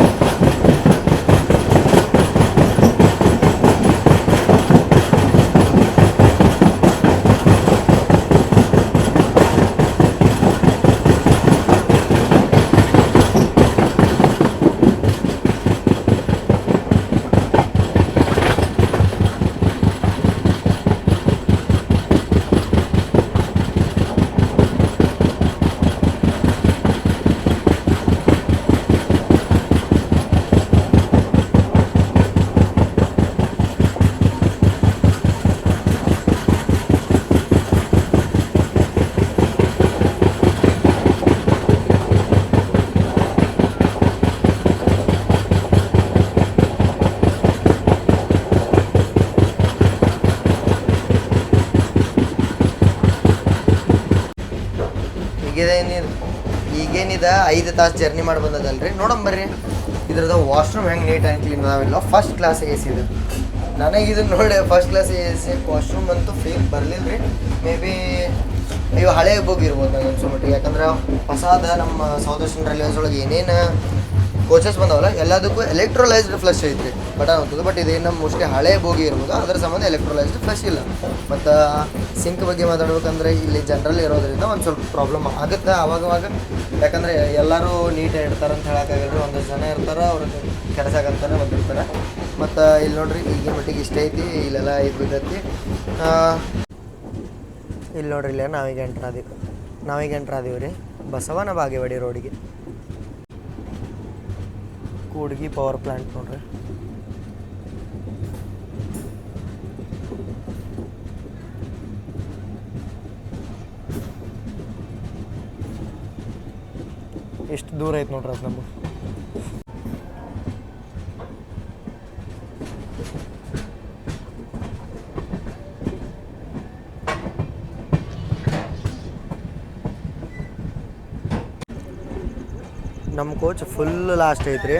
ಜರ್ನಿದ 5 ತಾಸು ಜರ್ನಿ ಮಾಡಿ ಬಂದದಲ್ರಿ. ನೋಡಂಬರ್ರಿ ಇದ್ರದ ವಾಶ್ರೂಮ್ ಹೆಂಗೆ ನೀಟ್ ಆ್ಯಂಡ್ ಕ್ಲೀನ್ ಅದಾವಿಲ್ಲ. ಫಸ್ಟ್ ಕ್ಲಾಸ್ ಎ ಸಿ ಇದು. ನನಗೆ ಇದನ್ನು ನೋಡಿ first class A C washroom ಅಂತೂ ಫೀಲ್ ಬರಲಿಲ್ಲ ರೀ. ಮೇ ಬಿ ಇವು ಹಳೆ ಬುಗ್ ಇರ್ಬೋದು ನನಗೆ ಅನ್ಸೋ ಮಟ್ಟಿಗೆ. ಯಾಕಂದ್ರೆ ಹೊಸಾದ ನಮ್ಮ ಸೌತ್ ವೆಸ್ಟರ್ನ್ ರೈಲ್ವೇಸ್ ಒಳಗೆ ಏನೇನು ಕೋಚಸ್ ಬಂದವಲ್ಲ ಎಲ್ಲದಕ್ಕೂ ಎಲೆಕ್ಟ್ರೋಲೈಸ್ಡ್ ಫ್ಲಶ್ ಐತ್ರಿ ಬಟ ಅಂತದ್ದು. ಬಟ್ ಇದೇನು ಮೋಸ್ಟ್ಲಿ ಹಳೆ ಬೋಗಿ ಇರ್ಬೋದು, ಅದರ ಸಂಬಂಧ ಎಲೆಕ್ಟ್ರೋಲೈಸ್ಡ್ ಫ್ಲಶ್ ಇಲ್ಲ. ಮತ್ತು ಸಿಂಕ್ ಬಗ್ಗೆ ಮಾತಾಡ್ಬೇಕಂದ್ರೆ ಇಲ್ಲಿ ಜನರಲ್ ಇರೋದ್ರಿಂದ ಒಂದು ಸ್ವಲ್ಪ ಪ್ರಾಬ್ಲಮ್ ಆಗುತ್ತೆ ಆವಾಗವಾಗ. ಯಾಕಂದರೆ ಎಲ್ಲರೂ ನೀಟಾಗಿ ಇಡ್ತಾರೆ ಅಂತ ಹೇಳೋಕ್ಕಾಗಲ್ರಿ. ಒಂದಷ್ಟು ಜನ ಇರ್ತಾರೆ, ಅವ್ರಿಗೆ ಕೆಡ್ಸಾಕಂತಾನೆ ಬಂದಿರ್ತಾರೆ. ಮತ್ತು ಇಲ್ಲಿ ನೋಡ್ರಿ ಈಗಿನ ಮಟ್ಟಿಗೆ ಇಷ್ಟ ಐತಿ, ಇಲ್ಲೆಲ್ಲ ಇದು ಬಿದ್ದೈತಿ. ಇಲ್ಲಿ ನೋಡ್ರಿ ಇಲ್ಲೇ ನಾವೀಗ ಎಂಟ್ರ್ ಆದೀವಿ ರೀ ಬಸವನ ಬಾಗೇವಾಡಿ ರೋಡಿಗೆ. ಕೂಡ್ಗಿ ಪವರ್ ಪ್ಲ್ಯಾಂಟ್ ನೋಡ್ರಿ. ಎಷ್ಟು ದೂರ ಐತೆ ನೋಡ್ರಿ ಅದು ನಮಗೆ. ನಮ್ಮ ಕೋಚ್ ಫುಲ್ ಲಾಸ್ಟ್ ಐತ್ರಿ.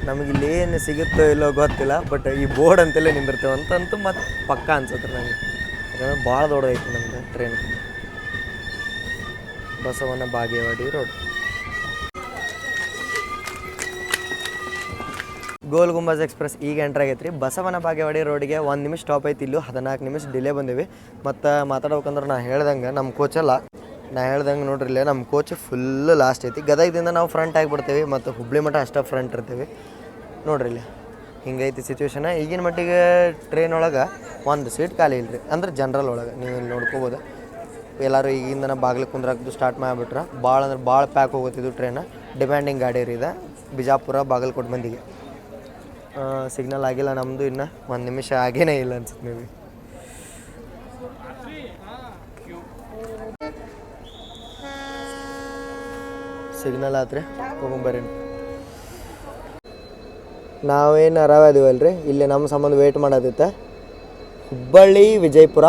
ನಮಗೆ ಇಲ್ಲಿ ಏನು ಸಿಗುತ್ತೋ ಇಲ್ಲೋ ಗೊತ್ತಿಲ್ಲ, ಬಟ್ ಈ ಬೋರ್ಡ್ ಅಂತಲೇ ನಿಂದಿರ್ತೇವೆ ಅಂತಂತೂ ಮತ್ತು ಪಕ್ಕ ಅನ್ಸುತ್ತೆ ನನಗೆ. ಯಾಕಂದ್ರೆ ಭಾಳ ದೊಡ್ಡದೈತಿ ನಮ್ದು ಟ್ರೈನ್. ಬಸವನ ಬಾಗೇವಾಡಿ ರೋಡ್, ಗೋಲ್ ಗುಂಬಜ್ ಎಕ್ಸ್ಪ್ರೆಸ್ ಈಗ ಎಂಟ್ರ್ ಆಗೈತೆ ರೀ. ಬಸವನ ಬಾಗೇವಾಡಿ ರೋಡಿಗೆ 1 ನಿಮಿಷ ಸ್ಟಾಪ್ ಐತಿ. ಇಲ್ಲೂ 14 ನಿಮಿಷ ಡಿಲೇ ಬಂದೀವಿ. ಮತ್ತು ಮಾತಾಡ್ಬೇಕಂದ್ರೆ ನಾ ಹೇಳ್ದಂಗೆ ನಮ್ಮ ಕೋಚಲ್ಲ, ನೋಡ್ರಿ ಇಲ್ಲೇ ನಮ್ಮ ಕೋಚ್ ಫುಲ್ ಲಾಸ್ಟ್ ಐತಿ. ಗದಗದಿಂದ ನಾವು ಫ್ರಂಟ್ ಆಗಿಬಿಡ್ತೀವಿ ಮತ್ತು ಹುಬ್ಳಿ ಮಠ ಅಷ್ಟೇ ಫ್ರಂಟ್ ಇರ್ತೀವಿ. ನೋಡ್ರಿ ಇಲ್ಲಿ ಹಿಂಗೈತಿ ಸಿಚುವೇಶನ. ಈಗಿನ ಮಟ್ಟಿಗೆ ಟ್ರೈನ್ ಒಳಗೆ ಒಂದು ಸೀಟ್ ಖಾಲಿ ಇಲ್ಲರಿ, ಅಂದ್ರೆ ಜನರಲ್ ಒಳಗೆ ನೀವು ಇಲ್ಲಿ ನೋಡ್ಕೋಬೋದು. ಎಲ್ಲರೂ ಈಗಿಂದ ಬಾಗಿಲು ಕುಂದ್ರಾಕ್ದು ಸ್ಟಾರ್ಟ್ ಮಾಡಿಬಿಟ್ರೆ ಭಾಳ ಅಂದ್ರೆ ಭಾಳ ಪ್ಯಾಕ್ ಹೋಗುತ್ತಿದ್ದು ಟ್ರೈನ್. ಡಿಮ್ಯಾಂಡಿಂಗ್ ಗಾಡಿ ರೀ ಇದು. ಬಿಜಾಪುರ ಬಾಗಲಕೋಟೆ ಮಂದಿಗೆ. ಸಿಗ್ನಲ್ ಆಗಿಲ್ಲ ನಮ್ಮದು, ಇನ್ನು 1 ನಿಮಿಷ ಆಗೇನೇ ಇಲ್ಲ ಅನ್ಸುತ್ತೆ ಮೇ ಬಿ. ಸಿಗ್ನಲ್ ಆತ್ರಿ, ಹೋಗೊಂಬರ್ರಿ. ನಾವೇನು ಅರಾವದೀವಲ್ರಿ, ಇಲ್ಲಿ ನಮ್ಮ ಸಂಬಂಧ ವೇಟ್ ಮಾಡೋದಿತ್ತ ಹುಬ್ಬಳ್ಳಿ ವಿಜಯಪುರ,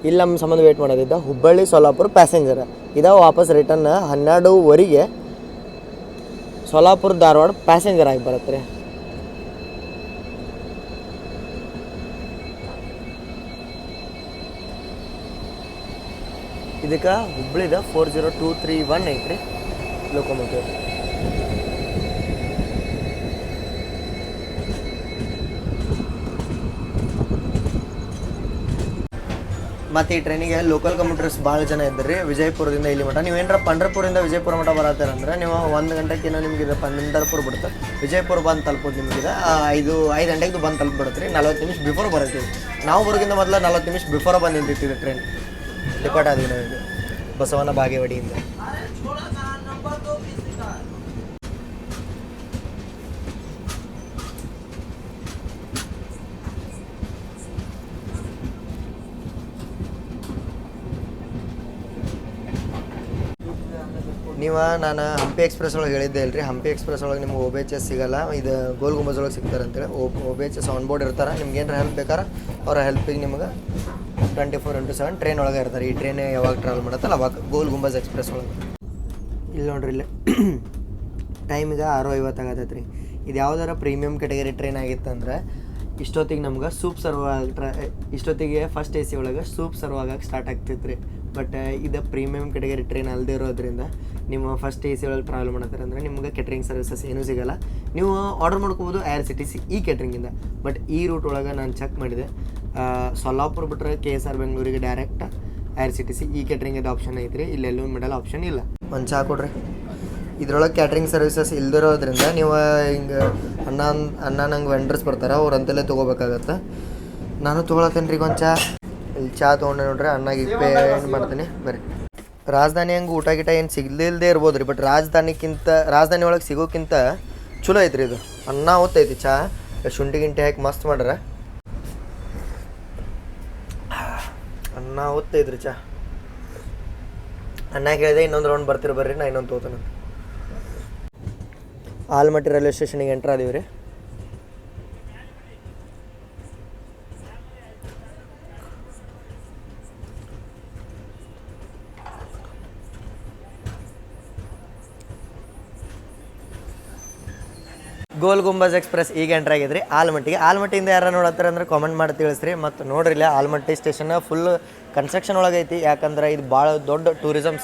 ಇಲ್ಲಿ ನಮ್ಮ ಸಂಬಂಧ ವೇಟ್ ಮಾಡೋದಿದ್ದ ಹುಬ್ಬಳ್ಳಿ ಸೊಲ್ಲಾಪುರ ಪ್ಯಾಸೆಂಜರ್. ಇದಾವೆ ವಾಪಸ್ ರಿಟರ್ನ್ 12:15 ಸೊಲ್ಲಾಪುರ ಧಾರವಾಡ ಪ್ಯಾಸೆಂಜರ್ ಆಗಿ ಬರುತ್ತೆ ರೀ. ಇದಕ್ಕೆ ಹುಬ್ಳಿದ 40231 ಐತ್ರಿ ಲೋಕೋಮೋಟಿವ್. ಮತ್ತು ಈ ಟ್ರೈನಿಗೆ ಲೋಕಲ್ ಕಮ್ಯೂಟರ್ಸ್ ಭಾಳ ಜನ ಇದ್ದಾರೆ ರೀ. ವಿಜಯಪುರದಿಂದ ಇಲ್ಲಿ ಮಠ ನೀವೇನಾರ ಪಂಡ್ರಪುರದಿಂದ ವಿಜಯಪುರ ಮಠ ಬರತ್ತಾರಂದ್ರೆ ನೀವು 1 ಗಂಟೆಗಿನ ನಿಮ್ಗೆ ಇದು ಪಂಡರಪುರ ಬಿಡುತ್ತೆ. ವಿಜಯಪುರ ಬಂದು ತಲುಪೋದು ನಿಮಗಿದೆ 5 ಗಂಟೆಗೆ ಬಂದು ತಲುಪಿಬಿಡುತ್ತೆ ರೀ. 40 ನಿಮಿಷ ಬಿಫೋರ್ ಬರುತ್ತೆ. ನಾವು ಬರೋಕ್ಕಿಂತ ಮೊದಲು 40 ನಿಮಿಷ ಬಿಫೋರ ಬಂದು ನಿಂತಿರ್ತೀವಿ ಟ್ರೈನ್. ಡಿಪಾರ್ಟ್ ಆದ್ವಿ ನಾವೀಗ ಬಸವನ ಬಾಗೇವಾಡಿಯಿಂದ. ನಾನು ಹಂಪಿ ಎಕ್ಸ್ಪ್ರೆಸ್ ಒಳಗೆ ಹೇಳಿದ್ದೆ ಅಲ್ರಿ, ಹಂಪಿ ಎಕ್ಸ್ಪ್ರೆಸ್ ಒಳಗೆ ನಿಮ್ಗೆ OBHS ಸಿಗಲ್ಲ, ಇದು ಗೋಲ್ ಗುಂಬಜ್ ಒಳಗೆ ಸಿಗ್ತಾರೆ ಅಂತೇಳಿ. OBHS ಆನ್ ಬೋರ್ಡ್ ಇರ್ತಾರೆ. ನಿಮ್ಗೆ ಏನಾರ ಹೆಲ್ಪ್ ಬೇಕಾರೆ ಅವರ ಹೆಲ್ಪಿಗೆ ನಿಮ್ಗೆ 24/7 ಟ್ರೈನ್ ಒಳಗೆ ಇರ್ತಾರೆ. ಈ ಟ್ರೈನ್ ಯಾವಾಗ ಟ್ರಾವೆಲ್ ಮಾಡತ್ತಲ್ಲ ಅವಾಗ ಗೋಲ್ ಗುಂಬಜ್ ಎಕ್ಸ್ಪ್ರೆಸ್ ಒಳಗೆ. ಇಲ್ಲಿ ನೋಡ್ರಿ ಇಲ್ಲಿ ಟೈಮಿಗೆ 6:50 ಆಗತ್ತೈತೆ ರೀ. ಇದು ಯಾವ್ದಾರ ಪ್ರೀಮಿಯಮ್ ಕ್ಯಾಟಗರಿ ಟ್ರೈನ್ ಆಗಿತ್ತಂದ್ರೆ ಇಷ್ಟೊತ್ತಿಗೆ ನಮ್ಗೆ ಸೂಪ್ ಸರ್ವ್ ಇಷ್ಟೊತ್ತಿಗೆ ಫಸ್ಟ್ AC ಒಳಗೆ ಸೂಪ್ ಸರ್ವ್ ಆಗಕ್ಕೆ ಸ್ಟಾರ್ಟ್ ಆಗ್ತೈತೆ ರೀ. ಬಟ್ ಇದು ಪ್ರೀಮಿಯಮ್ ಕ್ಯಾಟಗರಿ ಟ್ರೈನ್ ಅಲ್ಲದೆ ಇರೋದ್ರಿಂದ ನೀವು ಫಸ್ಟ್ AC ಒಳಗೆ ಟ್ರಾವೆಲ್ ಮಾಡತ್ತಾರೆ ಅಂದರೆ ನಿಮ್ಗೆ ಕೆಟ್ರಿಂಗ್ ಸರ್ವಿಸಸ್ ಏನೂ ಸಿಗೋಲ್ಲ. ನೀವು ಆರ್ಡರ್ ಮಾಡ್ಕೋಬೋದು IRCTC ಈ ಕೆಟ್ರಿಂಗಿಂದ. ಬಟ್ ಈ ರೂಟ್ ಒಳಗೆ ನಾನು ಚೆಕ್ ಮಾಡಿದೆ, ಸೊಲ್ಲಾಪುರ ಬಿಟ್ಟರೆ KSR ಬೆಂಗಳೂರಿಗೆ ಡೈರೆಕ್ಟ್ IRCTC ಈ ಕೆಟ್ರಿಂಗಿಂದ ಆಪ್ಷನ್ ಐತ್ರಿ. ಇಲ್ಲೆಲ್ಲೂ ಮಿಡಲ್ ಆಪ್ಷನ್ ಇಲ್ಲ. ಒಂದು ಚಹಾ ಕೊಡ್ರಿ. ಇದ್ರೊಳಗೆ ಕ್ಯಾಟ್ರಿಂಗ್ ಸರ್ವಿಸಸ್ ಇಲ್ದಿರೋದ್ರಿಂದ ನೀವು ಹಿಂಗೆ ನಂಗೆ ವೆಂಡರ್ಸ್ ಬರ್ತಾರೆ, ಅವ್ರು ಅಂತಲೇ ತೊಗೋಬೇಕಾಗತ್ತೆ. ನಾನು ತೊಗೊಳತ್ತೇನೆ ರೀ ಒಂದು ಚಹಾ. ಇಲ್ಲಿ ಚಹಾ ತೊಗೊಂಡೆ ನೋಡ್ರಿ, ಅಣ್ಣಗೆ ಪೇ ಮಾಡ್ತೀನಿ ಬರ್ರಿ. ರಾಜಧಾನಿ ಹಂಗೆ ಊಟ ಗಿಟ ಏನು ಸಿಗ್ಲಿಲ್ಲದೆ ಇರ್ಬೋದು ರೀ, ಬಟ್ ರಾಜಧಾನಿ ಒಳಗೆ ಸಿಗೋಕ್ಕಿಂತ ಚಲೋ ಐತ್ರಿ ಇದು. ಅನ್ನ ಹೊತ್ತೈತಿ, ಚಹಾ ಶುಂಠಿ ಗಿಂಟಿ ಹಾಕಿ ಮಸ್ತ್ ಮಾಡ್ರೆ ಅನ್ನ ಹೊತ್ತೈತ್ರಿ ಚಹಾ. ಅನ್ನ ಕೇಳಿದೆ ಇನ್ನೊಂದು ರೌಂಡ್ ಬರ್ತೀರಿ ಬರ್ರಿ, ನಾ ಇನ್ನೊಂದು ತೊಗೋತಾನೆ. ಆಲ್ಮಟ್ಟಿ ರೈಲ್ವೆ ಸ್ಟೇಷನಿಗೆ ಎಂಟ್ರ್ ಆದೀವಿ ರೀ. ಗೋಲ್ ಗುಂಬಜ್ ಎಕ್ಸ್ಪ್ರೆಸ್ ಈಗ ಎಂಟ್ರ್ ಆಗಿದ್ರಿ ಆಲ್ಮಟ್ಟಿಯಿಂದ ಯಾರು ನೋಡತ್ತಾರೆ ಅಂದ್ರೆ ಕಾಮೆಂಟ್ ಮಾಡಿ ತಿಳಿಸ್ರಿ. ಮತ್ತು ನೋಡ್ರಿಲ್ಲ ಆಲ್ಮಟ್ಟಿ ಸ್ಟೇಷನ್ ಫುಲ್ ಕನ್ಸ್ಟ್ರಕ್ಷನ್ ಒಳಗೈತಿ. ಯಾಕಂದ್ರೆ ಇದು ಭಾಳ ದೊಡ್ಡ ಟೂರಿಸಮ್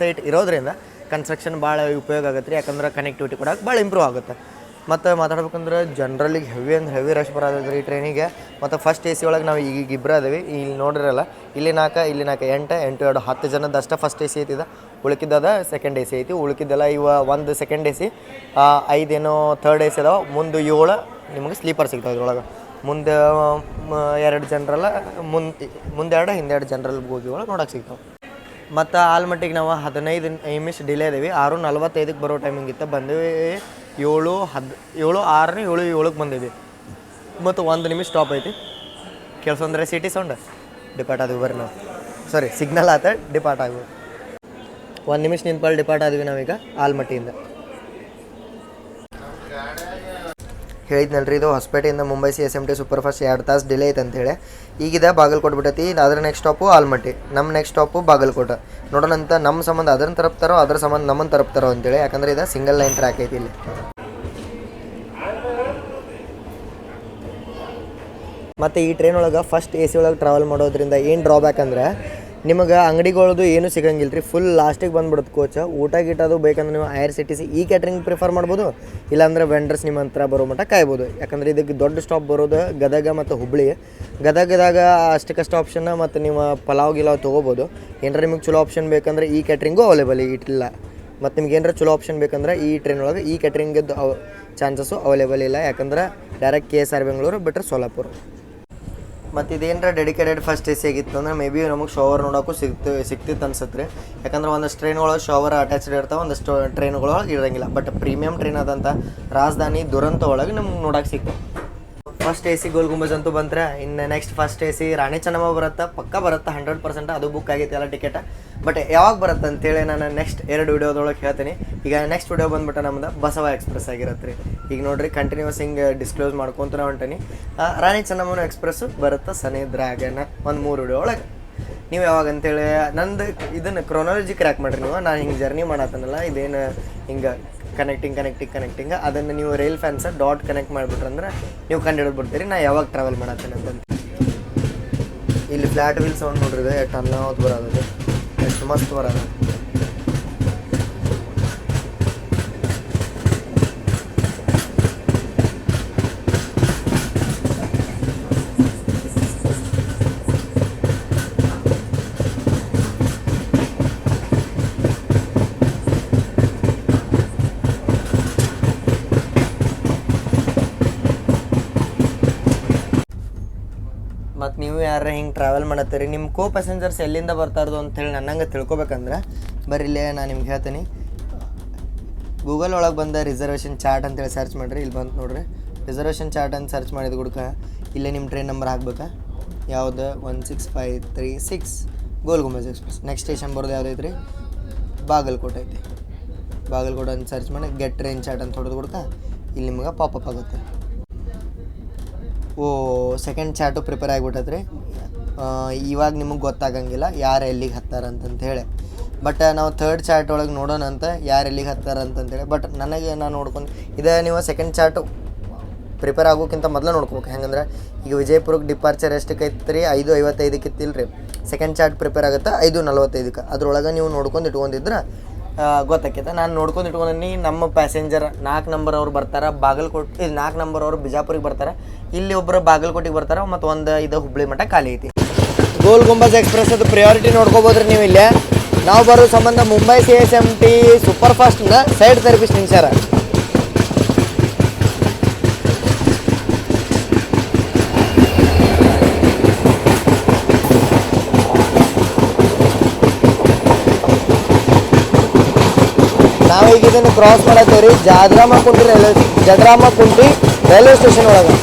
ಸೈಟ್ ಇರೋದ್ರಿಂದ ಕನ್ಸ್ಟ್ರಕ್ಷನ್ ಭಾಳ ಉಪಯೋಗ ಆಗುತ್ತೆ ರೀ. ಯಾಕಂದ್ರೆ ಕನೆಕ್ಟಿವಿಟಿ ಕೂಡ ಭಾಳ ಇಂಪ್ರೂವ್ ಆಗುತ್ತೆ. ಮತ್ತು ಮಾತಾಡ್ಬೇಕಂದ್ರೆ ಜನರಲ್ಲಿಗೆ ಹೆವಿ ರಶ್ ಬರೋದು ರೀ ಟ್ರೈನಿಗೆ. ಮತ್ತು ಫಸ್ಟ್ AC ಒಳಗೆ ನಾವು ಈಗ ಇಬ್ಬರು ಅದೇವಿ. ಇಲ್ಲಿ ನೋಡಿರಲ್ಲ, ಇಲ್ಲಿ 4 8 2 10 ಜನದ ಅಷ್ಟೇ ಫಸ್ಟ್ AC ಐತಿದ. ಉಳ್ಕಿದ್ದದ ಸೆಕೆಂಡ್ AC ಐತಿ. ಉಳ್ಕಿದ್ದೆಲ್ಲ ಒಂದು ಸೆಕೆಂಡ್ AC, 5 ಏನೋ ಥರ್ಡ್ AC ಅದಾವೆ. ಮುಂದೆ 7 ನಿಮಗೆ ಸ್ಲೀಪರ್ ಸಿಗ್ತಾವೆ ಇದ್ರೊಳಗೆ. ಮುಂದೆ 2 ಜನರಲ್ಲ, ಮುಂದೆ 2 ಹಿಂದೆ 2 ಜನರಲ್ ಬೋಗಿ ಒಳಗೆ ನೋಡೋಕೆ ಸಿಗ್ತಾವೆ. ಮತ್ತು ಆಲ್ಮಟ್ಟಿಗೆ ನಾವು 15 ನಿಮಿಷ ಡಿಲೇ ಇದೀವಿ. 6:45 ಬರೋ ಟೈಮಿಂಗ್ ಇತ್ತು. ಬಂದೀವಿ 7:07 ಬಂದೀವಿ. ಮತ್ತು 1 ನಿಮಿಷ ಸ್ಟಾಪ್ ಐತಿ. ಕೆಲಸ ಅಂದರೆ ಸಿಟಿ ಸೌಂಡ್ ಡಿಪಾರ್ಟ್ ಆದ್ವಿ ಬರ್ರಿ ನಾವು. ಸಾರಿ, ಸಿಗ್ನಲ್ ಆತ ಡಿಪಾರ್ಟ್ ಆದ್ವಿ. 1 ನಿಮಿಷ ನಿಂತ್ಪಲ್ಲಿ ಡಿಪಾರ್ಟ್ ಆದ್ವಿ ನಾವೀಗ ಆಲ್ಮಟ್ಟಿಯಿಂದ. ಹೇಳಿದ್ನಲ್ರಿ, ಇದು ಹೊಸಪೇಟೆಯಿಂದ ಮುಂಬೈ CSMT ಸೂಪರ್ ಫಾಸ್ಟ್ 2 ತಾಸು ಡಿಲೇ ಐತೆ ಅಂತೇಳಿ. ಈಗಿದೆ ಬಾಗಲಕೋಟೆ ಬಿಟ್ಟೈತಿ. ಅದರ ನೆಕ್ಸ್ಟ್ ಸ್ಟಾಪು ಆಲ್ಮಟ್ಟಿ, ನಮ್ಮ ನೆಕ್ಸ್ಟ್ ಸ್ಟಾಪು ಬಾಗಲಕೋಟೆ. ನೋಡೋಣಂತ ನಮ್ಮ ಸಂಬಂಧ ಅದನ್ನು ತರಪ್ತಾರೋ, ಅದ್ರ ಸಂಬಂಧ ನಮ್ಮನ್ನು ತರಪ್ತಾರೋ ಅಂತೇಳಿ. ಯಾಕಂದ್ರೆ ಇದು ಸಿಂಗಲ್ ಲೈನ್ ಟ್ರ್ಯಾಕ್ ಐತಿ ಇಲ್ಲಿ. ಮತ್ತು ಈ ಟ್ರೈನ್ ಒಳಗೆ ಫಸ್ಟ್ AC ಒಳಗೆ ಟ್ರಾವೆಲ್ ಮಾಡೋದ್ರಿಂದ ಏನು ಡ್ರಾಬ್ಯಾಕ್ ಅಂದ್ರೆ ನಿಮಗೆ ಅಂಗಡಿಗಳದು ಏನೂ ಸಿಗಂಗಿಲ್ಲ ರೀ. ಫುಲ್ ಲಾಸ್ಟಿಗೆ ಬಂದ್ಬಿಡುತ್ತೆ ಕೋಚ್. ಊಟ ಗೀಟದು ಬೇಕಂದ್ರೆ ನೀವು IRCTC ಕ್ಯಾಟ್ರಿಂಗ್ ಪ್ರಿಫರ್ ಮಾಡ್ಬೋದು. ಇಲ್ಲಾಂದ್ರೆ ವೆಂಡರ್ಸ್ ನಿಮ್ಮ ಹತ್ರ ಬರೋ ಮಟ್ಟ ಕಾಯ್ಬೋದು. ಯಾಕಂದ್ರೆ ಇದಕ್ಕೆ ದೊಡ್ಡ ಸ್ಟಾಪ್ ಬರೋದು ಗದಗ ಮತ್ತು ಹುಬ್ಬಳ್ಳಿ. ಗದಗದಾಗ ಅಷ್ಟಕ್ಕಷ್ಟು ಆಪ್ಷನ್, ಮತ್ತು ನೀವು ಪಲಾವ್ ಗಿಲಾವ್ ತೊಗೋಬೋದು. ಏನಾರ ನಿಮಗೆ ಚಲೋ ಆಪ್ಷನ್ ಬೇಕಂದ್ರೆ ಕ್ಯಾಟ್ರಿಂಗು ಅವೈಲೇಬಲ್ ಇಲ್ಲ. ಮತ್ತು ನಿಮ್ಗೆ ಏನಾರ ಚಲೋ ಆಪ್ಷನ್ ಬೇಕಂದ್ರೆ ಈ ಟ್ರೈನ್ ಒಳಗೆ ಕ್ಯಾಟ್ರಿಂಗದ್ದು ಚಾನ್ಸಸ್ಸು ಅವೈಲೇಬಲ್ ಇಲ್ಲ. ಯಾಕಂದ್ರೆ ಡೈರೆಕ್ಟ್ KSR ಬೆಂಗಳೂರು ಬಿಟ್ಟರೆ ಸೋಲಾಪುರ. ಮತ್ತು ಇದೇನರ ಡೆಡಿಕೇಟೆಡ್ ಫಸ್ಟ್ AC ಆಗಿತ್ತು ಅಂದ್ರೆ ಮೇ ಬಿ ನಮಗೆ ಶವರ್ ನೋಡೋಕ್ಕೂ ಸಿಗ್ತಿತ್ತು ಅನ್ಸುತ್ತೆ ರೀ. ಯಾಕಂದ್ರೆ ಒಂದಷ್ಟು ಟ್ರೈನ್ ಒಳಗೆ ಶವರ್ ಅಟ್ಯಾಚ್ಡ್ ಇರ್ತಾವೆ, ಒಂದಷ್ಟು ಟ್ರೈನ್ಗಳೊಳಗೆ ಇರೋಂಗಿಲ್ಲ. ಬಟ್ ಪ್ರೀಮಿಯಮ್ ಟ್ರೈನ್ ಆದಂಥ ರಾಜಧಾನಿ ದುರಂತೋ ಒಳಗೆ ನಮ್ಗೆ ನೋಡೋಕೆ ಸಿಗ್ತವೆ. ಫಸ್ಟ್ AC ಗೋಲ್ ಗುಂಬಜ್ ಅಂತೂ ಬಂದ್ರೆ, ಇನ್ನು next first AC Rani Chennamma ಬರುತ್ತೆ, ಪಕ್ಕ ಬರುತ್ತೆ 100%. ಅದು ಬುಕ್ ಆಗೈತೆ ಎಲ್ಲ ಟಿಕೆಟ್. ಬಟ್ ಯಾವಾಗ ಬರುತ್ತೆ ಅಂತೇಳಿ ನಾನು ನೆಕ್ಸ್ಟ್ 2 ವಿಡಿಯೋದೊಳಗೆ ಹೇಳ್ತೀನಿ. ಈಗ ನೆಕ್ಸ್ಟ್ ವಿಡಿಯೋ ಬಂದ್ಬಿಟ್ಟು ನಮ್ದು ಬಸವ ಎಕ್ಸ್ಪ್ರೆಸ್ ಆಗಿರುತ್ತೆ ರೀ. ಈಗ ನೋಡಿರಿ, ಕಂಟಿನ್ಯೂಸ್ ಹಿಂಗೆ ಡಿಸ್ಕ್ಲೋಸ್ ಮಾಡ್ಕೊತ ಹೊಂಟೀನಿ. ರಾಣಿ ಚೆನ್ನಮ್ಮನ ಎಕ್ಸ್ಪ್ರೆಸ್ಸು ಬರುತ್ತೆ ಸನಿದ್ರಾಗನ ಒಂದು 3 ವಿಡಿಯೋ ಒಳಗೆ. ನೀವು ಯಾವಾಗ ಅಂತೇಳಿ ನಂದು ಇದನ್ನು ಕ್ರೊನಾಲಜಿ ಕ್ರ್ಯಾಕ್ ಮಾಡಿರಿ ನೀವು. ನಾನು ಹಿಂಗೆ ಜರ್ನಿ ಮಾಡತ್ತನಲ್ಲ, ಇದೇನು ಹಿಂಗೆ ಕನೆಕ್ಟಿಂಗ್ ಅದನ್ನು ನೀವು ರೈಲ್ ಫ್ಯಾನ್ಸ ಕನೆಕ್ಟ್ ಮಾಡಿಬಿಟ್ರಂದ್ರೆ ನೀವು ಕಂಡುಹಿಡಿದ್ಬಿಡ್ತೀರಿ ನಾ ಯಾವಾಗ ಟ್ರಾವೆಲ್ ಮಾಡತ್ತೇನೆ ಅಂತಂದು. ಇಲ್ಲಿ ಫ್ಲ್ಯಾಟ್ ವೀಲ್ ಸೌಂಡ್ ನೋಡ್ರಿದೆ, ಎಷ್ಟು ಅನ್ನಾವತ್ತು ಬರೋದು, ಎಷ್ಟು ಮಸ್ತ್ ಬರೋದು. ಮತ್ತು ನೀವು ಯಾರು ಹಿಂಗೆ ಟ್ರಾವೆಲ್ ಮಾಡತ್ತೀರಿ, ನಿಮ್ಮ ಪ್ಯಾಸೆಂಜರ್ಸ್ ಎಲ್ಲಿಂದ ಬರ್ತಾರದು ಅಂಥೇಳಿ ನನ್ನಂಗೆ ತಿಳ್ಕೊಬೇಕಂದ್ರೆ ಬರೀ ನಾನು ನಿಮ್ಗೆ ಹೇಳ್ತೀನಿ. ಗೂಗಲ್ ಒಳಗೆ ಬಂದ ರಿಸರ್ವೇಷನ್ ಚಾರ್ಟ್ ಅಂತೇಳಿ ಸರ್ಚ್ ಮಾಡಿರಿ. ಇಲ್ಲಿ ಬಂತು ನೋಡ್ರಿ, ರಿಸರ್ವೇಷನ್ ಚಾರ್ಟ್ ಅಂತ ಸರ್ಚ್ ಮಾಡಿದ ಗುಡ್ಕ ಇಲ್ಲೇ ನಿಮ್ಮ ಟ್ರೈನ್ ನಂಬರ್ ಹಾಕ್ಬೇಕಾ. ಯಾವುದು 16536 ಗೋಲ್ ಗುಂಬಜ್ ಎಕ್ಸ್ಪ್ರೆಸ್. ನೆಕ್ಸ್ಟ್ ಸ್ಟೇಷನ್ ಬರೋದು ಯಾವ್ದು ಐತ್ರಿ, ಬಾಗಲಕೋಟೆ ಐತಿ. ಬಾಗಲಕೋಟೆ ಅಂತ ಸರ್ಚ್ ಮಾಡಿ ಗೆಟ್ ಟ್ರೈನ್ ಚಾರ್ಟ್ ಅಂತ ಹೊಡೆದು ಗುಡ್ಕ ಇಲ್ಲಿ ನಿಮ್ಗೆ ಪಾಪಪ್ ಆಗುತ್ತೆ. ಸೆಕೆಂಡ್ ಚಾರ್ಟು ಪ್ರಿಪೇರ್ ಆಗಿಬಿಟ್ಟೈತ್ರಿ. ಇವಾಗ ನಿಮಗೆ ಗೊತ್ತಾಗಂಗಿಲ್ಲ ಯಾರು ಎಲ್ಲಿಗೆ ಹತ್ತಾರ ಅಂತಂತೇಳಿ. ಬಟ್ ನಾವು ಥರ್ಡ್ ಚಾರ್ಟ್ ಒಳಗೆ ನೋಡೋಣ ಅಂತ ಯಾರು ಎಲ್ಲಿಗೆ ಹತ್ತಾರ ಅಂತಂತೇಳಿ. ಬಟ್ ನನಗೆ ನಾನು ನೋಡ್ಕೊಂಡು ನೀವು ಸೆಕೆಂಡ್ ಚಾರ್ಟು ಪ್ರಿಪೇರ್ ಆಗೋಕ್ಕಿಂತ ಮೊದಲು ನೋಡ್ಕೋಬೇಕು. ಹೆಂಗಂದ್ರೆ ಈಗ ವಿಜಯಪುರಕ್ಕೆ ಡಿಪಾರ್ಚರ್ ಎಷ್ಟಕ್ಕೆ ಐತ್ರಿ, 5:55 ಇತ್ತಿಲ್ರಿ. ಸೆಕೆಂಡ್ ಚಾರ್ಟ್ ಪ್ರಿಪೇರ್ ಆಗುತ್ತೆ 5:45. ಅದ್ರೊಳಗೆ ನೀವು ನೋಡ್ಕೊಂಡು ಇಟ್ಕೊಂಡಿದ್ರೆ ಗೊತ್ತಾಕೈತೆ. ನಾನು ನೋಡ್ಕೊಂಡು ಇಟ್ಕೊಂಡಿ ನಮ್ಮ ಪ್ಯಾಸೆಂಜರ್ 4 ನಂಬರ್ ಅವ್ರು ಬರ್ತಾರೆ ಬಾಗಲಕೋಟೆ, 4 ನಂಬರ್ ಅವರು ಬಿಜಾಪುರಿಗೆ ಬರ್ತಾರೆ, ಇಲ್ಲಿ ಒಬ್ಬರು ಬಾಗಲಕೋಟೆಗೆ ಬರ್ತಾರೆ, ಮತ್ತು ಒಂದು ಹುಬ್ಬಳ್ಳಿ ಮಟ್ಟ ಖಾಲಿ ಐತಿ. ಗೋಲ್ ಗುಂಬಜ್ ಎಕ್ಸ್ಪ್ರೆಸ್ ಅದು ಪ್ರಿಯಾರಿಟಿ ನೋಡ್ಕೋಬೋದ್ರಿ ನೀವು. ಇಲ್ಲೇ ನಾವು ಬರೋ ಸಂಬಂಧ ಮುಂಬೈ CSMT ಸೂಪರ್ ಫಾಸ್ಟ್ನ ಸೈಡ್ ಸರ್ವಿಸ್ ನಿಲ್ಸ್ಯಾರ. ನಾವೀಗ ಇದನ್ನು ಕ್ರಾಸ್ ಮಾಡತ್ತೇವೆ ರೀ ಜಡ್ರಾಮ ಕುಂಟಿ ರೈಲ್ವೆ ಸ್ಟೇಷನ್ ಒಳಗೆ.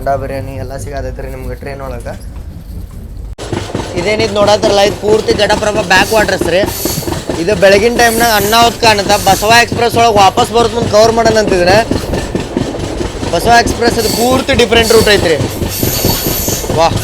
ಅಂಡಾ ಬಿರಿಯಾನಿ ಎಲ್ಲ ಸಿಗತೈತೆ ರೀ ನಿಮ್ಗೆ ಟ್ರೈನ್ ಒಳಗೆ. ಇದೇನಿದು ನೋಡತ್ತಿರಲ್ಲ, ಇದು ಪೂರ್ತಿ ಘಟಪ್ರಭಾ ಬ್ಯಾಕ್ ವಾಟರ್ಸ್ ರೀ. ಇದು ಬೆಳಗಿನ ಟೈಮ್ನಾಗ ಅನ್ನ ಹೊತ್ತು ಕಾಣುತ್ತೆ. ಬಸವ ಎಕ್ಸ್ಪ್ರೆಸ್ ಒಳಗೆ ವಾಪಸ್ ಬರೋದು ಮುಂದೆ ಕವರ್ ಮಾಡೋಣ ಅಂತಿದ್ರೆ ಬಸವ ಎಕ್ಸ್ಪ್ರೆಸ್ ಅದು ಪೂರ್ತಿ ಡಿಫ್ರೆಂಟ್ ರೂಟ್ ಐತ್ರಿ. ವಾಹ್,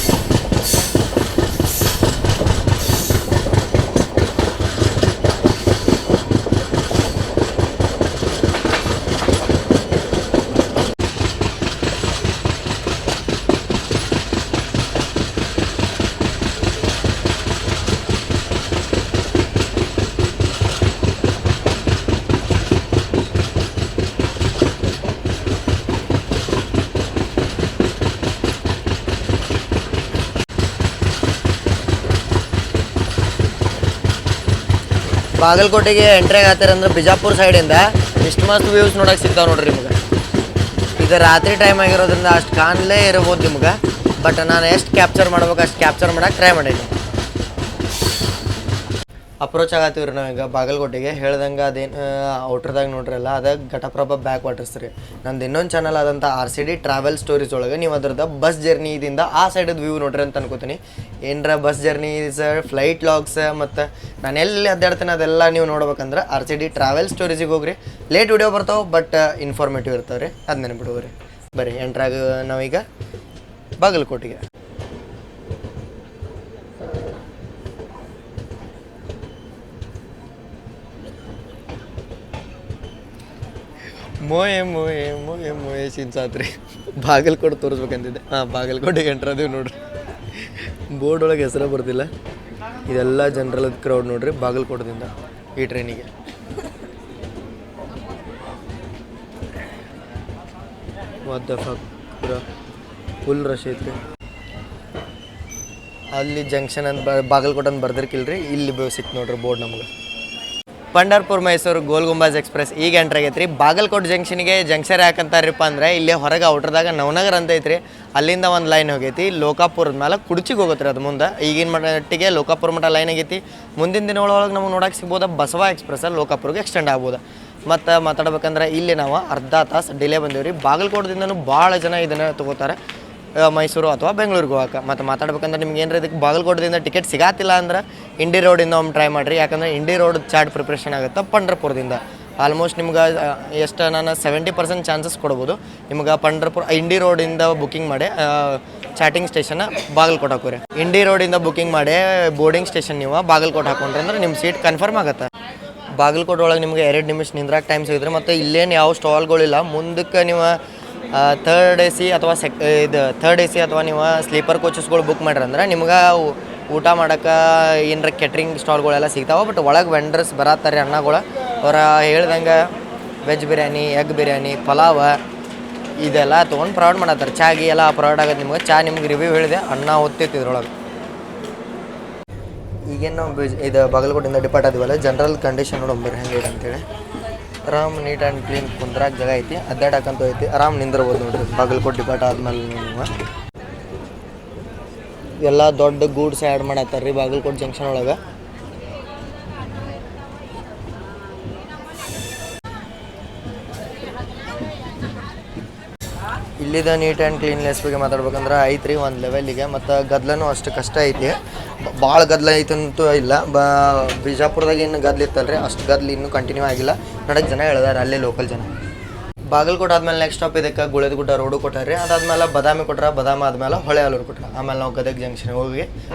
ಬಾಗಲಕೋಟೆಗೆ ಎಂಟ್ರಿ ಆಗತ್ತೀರಂದ್ರೆ ಬಿಜಾಪುರ ಸೈಡಿಂದ ಇಷ್ಟು ಮಸ್ತ್ ವ್ಯೂಸ್ ನೋಡೋಕೆ ಸಿಗ್ತಾವೆ ನೋಡ್ರಿ ನಿಮ್ಗೆ. ಇದು ರಾತ್ರಿ ಟೈಮ್ ಆಗಿರೋದ್ರಿಂದ ಅಷ್ಟು ಕಾಣಲೇ ಇರ್ಬೋದು ನಿಮ್ಗೆ. ಬಟ್ ನಾನು ಎಷ್ಟು ಕ್ಯಾಪ್ಚರ್ ಮಾಡ್ಬೇಕು ಅಷ್ಟು ಕ್ಯಾಪ್ಚರ್ ಮಾಡೋಕೆ ಟ್ರೈ ಮಾಡೀನಿ. ಅಪ್ರೋಚ್ ಆಗತ್ತೀವಿ ರೀ ನಾವೀಗ ಬಾಗಲಕೋಟೆಗೆ. ಹೇಳ್ದಂಗೆ ಅದೇನು ಔಟ್ರದಾಗ ನೋಡ್ರಲ್ಲ ಅದು ಘಟಪ್ರಭಾ ಬ್ಯಾಕ್ ವಾಟರ್ಸ್ ರೀ. ನಂದು ಇನ್ನೊಂದು ಚಾನಲ್ ಆದಂಥ RCD ಟ್ರಾವೆಲ್ ಸ್ಟೋರೀಸ್ ಒಳಗೆ ನೀವು ಅದ್ರದ್ದು ಬಸ್ ಜರ್ನಿದಿಂದ ಆ ಸೈಡದ ವ್ಯೂ ನೋಡ್ರಿ ಅಂತ ಅನ್ಕೋತೀನಿ. ಏನರ ಬಸ್ ಜರ್ನೀಸ್, ಫ್ಲೈಟ್ ಲಾಗ್ಸ್ ಮತ್ತು ನಾನು ಎಲ್ಲಿ ಅಡ್ಡಾಡ್ತೀನಿ ಅದೆಲ್ಲ ನೀವು ನೋಡ್ಬೇಕಂದ್ರೆ RCD ಟ್ರಾವೆಲ್ ಸ್ಟೋರೀಸಿಗೆ ಹೋಗ್ರಿ. ಲೇಟ್ ವಿಡಿಯೋ ಬರ್ತಾವೆ ಬಟ್ ಇನ್ಫಾರ್ಮೇಟಿವ್ ಇರ್ತಾವೆ ರೀ. ಅದು ನೆನಪಿಡುವ್ರಿ. ಬರೀ ಎಂಟ್ರಾಗ ನಾವೀಗ ಬಾಗಲಕೋಟೆಗೆ. ಮೋಯೆ ಮೋಯೆ ಮೋಯೆ ಮೋಯೆ ಸಿನ್ಸಾತ್ರಿ. ಬಾಗಲಕೋಟೆ ತೋರಿಸ್ಬೇಕಂತಿದ್ದೆ. ಬಾಗಲಕೋಟೆಗೆ ಎಂಟ್ರದೀವಿ ನೋಡ್ರಿ. ಬೋರ್ಡ್ ಒಳಗೆ ಹೆಸರು ಬರ್ತಿಲ್ಲ. ಇದೆಲ್ಲ ಜನರಲ್ ಕ್ರೌಡ್ ನೋಡ್ರಿ ಬಾಗಲಕೋಟದಿಂದ ಈ ಟ್ರೈನಿಗೆ. ವಾಟ್ ದ ಫಕ್, ಪೂರ ಫುಲ್ ರಶ್ ಐತ್ರಿ. ಅಲ್ಲಿ ಜಂಕ್ಷನ್ ಅಂತ ಬಾಗಲಕೋಟೆ ಅಂತ ಬರ್ದಿರ್ಕಿಲ್ರಿ, ಇಲ್ಲಿ ಸಿಕ್ತು ನೋಡ್ರಿ ಬೋರ್ಡ್ ನಮ್ಗೆ. ಪಂಡರ್ಪುರ್ ಮೈಸೂರು ಗೋಲ್ ಗುಂಬಾಜ್ ಎಕ್ಸ್ಪ್ರೆಸ್ ಈಗ ಎಂಟ್ರ್ ಆಗೈತೆ ರೀ. ಬಾಗಲಕೋಟೆ ಜಂಕ್ಷನ್ಗೆ ಜಂಕ್ಷನ್ ಯಾಕಂತಾರಪ್ಪ ಅಂದರೆ ಇಲ್ಲಿ ಹೊರಗೆ ಔಟ್ರದಾಗ ನವನಗರ ಅಂತ ಐತ್ರಿ. ಅಲ್ಲಿಂದ ಒಂದು ಲೈನ್ ಹೋಗೈತಿ ಲೋಕಾಪುರದ ಮೇಲೆ ಕುಡ್ಚಿಗೆ ಹೋಗುತ್ತೆ ರೀ. ಅದು ಮುಂದೆ ಈಗಿನ ಮಟ್ಟಿಗೆ ಲೋಕಾಪುರ ಮಟ್ಟ ಲೈನ್ ಆಗೈತಿ. ಮುಂದಿನ ದಿನಗಳೊಳಗೆ ನಮಗೆ ನೋಡೋಕೆ ಸಿಗ್ಬೋದು ಬಸವ ಎಕ್ಸ್ಪ್ರೆಸ್ ಲೋಕಾಪುರ್ಗೆ ಎಕ್ಸ್ಟೆಂಡ್ ಆಗ್ಬೋದು. ಮತ್ತು ಮಾತಾಡ್ಬೇಕಂದ್ರೆ ಇಲ್ಲಿ ನಾವು ಅರ್ಧ ತಾಸು ಡಿಲೇ ಬಂದೀವಿ ರೀ. ಬಾಗಲಕೋಟದಿಂದನೂ ಭಾಳ ಜನ ಇದನ್ನು ತೊಗೋತಾರೆ ಮೈಸೂರು ಅಥವಾ ಬೆಂಗಳೂರಿಗೆ ಹೋಗಕ್ಕೆ. ಮತ್ತು ಮಾತಾಡ್ಬೇಕಂದ್ರೆ ನಿಮ್ಗೆ ಏನಾರ ಇದಕ್ಕೆ ಬಾಗಲಕೋಟದಿಂದ ಟಿಕೆಟ್ ಸಿಗತ್ತಿಲ್ಲ ಅಂದ್ರೆ ಇಂಡಿ ರೋಡಿಂದ ಒಮ್ಮೆ ಟ್ರೈ ಮಾಡಿರಿ. ಯಾಕಂದರೆ ಇಂಡಿ ರೋಡ್ ಚಾರ್ಟ್ ಪ್ರಿಪ್ರೇಷನ್ ಆಗುತ್ತೆ ಪಂಡ್ರಪುರದಿಂದ. ಆಲ್ಮೋಸ್ಟ್ ನಿಮ್ಗೆ ಎಷ್ಟು ನಾನು 70% ಚಾನ್ಸಸ್ ಕೊಡ್ಬೋದು. ನಿಮ್ಗೆ ಇಂಡಿ ರೋಡಿಂದ ಬುಕ್ಕಿಂಗ್ ಮಾಡಿ ಚಾಟಿಂಗ್ ಸ್ಟೇಷನ್ ಬಾಗಲಕೋಟೆ ಹಾಕೋರಿ. ಇಂಡಿ ರೋಡಿಂದ ಬುಕ್ಕಿಂಗ್ ಮಾಡಿ ಬೋರ್ಡಿಂಗ್ ಸ್ಟೇಷನ್ ನೀವು ಬಾಗಲಕೋಟೆ ಹಾಕೊಂಡ್ರೆ ಅಂದ್ರೆ ನಿಮ್ಮ ಸೀಟ್ ಕನ್ಫರ್ಮ್ ಆಗುತ್ತೆ. ಬಾಗಲಕೋಟೆ ಒಳಗೆ ನಿಮ್ಗೆ 2 ನಿಮಿಷ ನಿಂದ್ರಾಕ ಟೈಮ್ ಸಿಗಿದ್ರೆ. ಮತ್ತು ಇಲ್ಲೇನು ಯಾವ ಸ್ಟಾಲ್ಗಳಿಲ್ಲ. ಮುಂದಕ್ಕೆ ನೀವು ಥರ್ಡ್ AC ಅಥವಾ ಥರ್ಡ್ AC ಅಥವಾ ನೀವು ಸ್ಲೀಪರ್ ಕೋಚಸ್ಗಳು ಬುಕ್ ಮಾಡಿರಂದ್ರೆ ನಿಮ್ಗೆ ಊಟ ಮಾಡೋಕೆ ಏನರ ಕೆಟ್ರಿಂಗ್ ಸ್ಟಾಲ್ಗಳೆಲ್ಲ ಸಿಗ್ತಾವೆ. ಬಟ್ ಒಳಗೆ ವೆಂಡರ್ಸ್ ಬರತ್ತಾರೆ ಅಣ್ಣಗಳು. ಅವ್ರ ಹೇಳ್ದಂಗೆ ವೆಜ್ ಬಿರಿಯಾನಿ, ಎಗ್ ಬಿರಿಯಾನಿ, ಪಲಾವ್ ಇದೆಲ್ಲ ತೊಗೊಂಡು ಪ್ರೊವೈಡ್ ಮಾಡತ್ತಾರೆ. ಚಾಗಿ ಎಲ್ಲ ಪ್ರೊವೈಡ್ ಆಗುತ್ತೆ ನಿಮ್ಗೆ. ಚಾ ನಿಮ್ಗೆ ರಿವ್ಯೂ ಹೇಳಿದೆ, ಅನ್ನ ಓದ್ತೈತಿ ಇದ್ರೊಳಗೆ. ಈಗೇನು ನಾವು ಇದು ಬಾಗಲಕೋಟೆಯಿಂದ ಡಿಪಾರ್ಟ್ ಆದಿವಲ್ಲ, ಜನರಲ್ ಕಂಡೀಷನ್ ನೋಡಂಬರಿ ಹೆಂಗೆ ಅಂತೇಳಿ. ಆರಾಮ್ ನೀಟ್ ಆ್ಯಂಡ್ ಕ್ಲೀನ್ ಕುಂದ್ರಾಗ ಜಾಗ ಐತಿ, ಅಡ್ಡಾಡಕ್ಕಂತೂ ಐತಿ. ಆರಾಮ್ ನಿಂದಿರ್ಬೋದು ನೋಡ್ರಿ ಬಾಗಲಕೋಟೆ ಡಿಪಾರ್ಟ್ ಆದ್ಮೇಲೆ. ನೀವು ಎಲ್ಲ ದೊಡ್ಡ ಗೂಡ್ಸ್ ಆ್ಯಡ್ ಮಾಡತ್ತಾರೆ ರೀ ಬಾಗಲಕೋಟೆ ಜಂಕ್ಷನ್ ಒಳಗೆ. ಇಲ್ಲಿದ ನೀಟ್ ಆ್ಯಂಡ್ ಕ್ಲೀನ್ನೆಸ್ ಬಗ್ಗೆ ಮಾತಾಡ್ಬೇಕಂದ್ರೆ ಐತ್ರಿ ಒಂದು ಲೆವೆಲಿಗೆ. ಮತ್ತು ಗದ್ಲನೂ ಅಷ್ಟು ಕಷ್ಟ ಐತಿ. ಭಾಳ ಗದ್ಲ ಐತಂತೂ ಇಲ್ಲ. ಬಿಜಾಪುರದಾಗ ಏನು ಗದ್ಲ ಇತ್ತಲ್ರಿ ಅಷ್ಟು ಗದ್ಲು ಇನ್ನೂ ಕಂಟಿನ್ಯೂ ಆಗಿಲ್ಲ. ನೋಡೋಕೆ ಜನ ಹೇಳಿದಾರೆ ಅಲ್ಲೇ ಲೋಕಲ್ ಜನ. ಬಾಗಲಕೋಟೆ ಆದ್ಮೇಲೆ ನೆಕ್ಸ್ಟ್ ಸ್ಟಾಪ್ ಇದಕ್ಕೆ ಗುಳೇದಗುಡ್ಡ ರೋಡು ಕೊಟ್ಟಾರ್ರಿ. ಅದಾದ್ಮೇಲೆ ಬದಾಮಿ ಕೊಟ್ರ, ಬದಾಮಿ ಆದ್ಮೇಲೆ ಹೊಳೆಯಾಲೂರು ಕೊಟ್ರ. ಆಮೇಲೆ ನಾವು ಗದಗ ಜಂಕ್ಷನ್ ಹೋಗಿ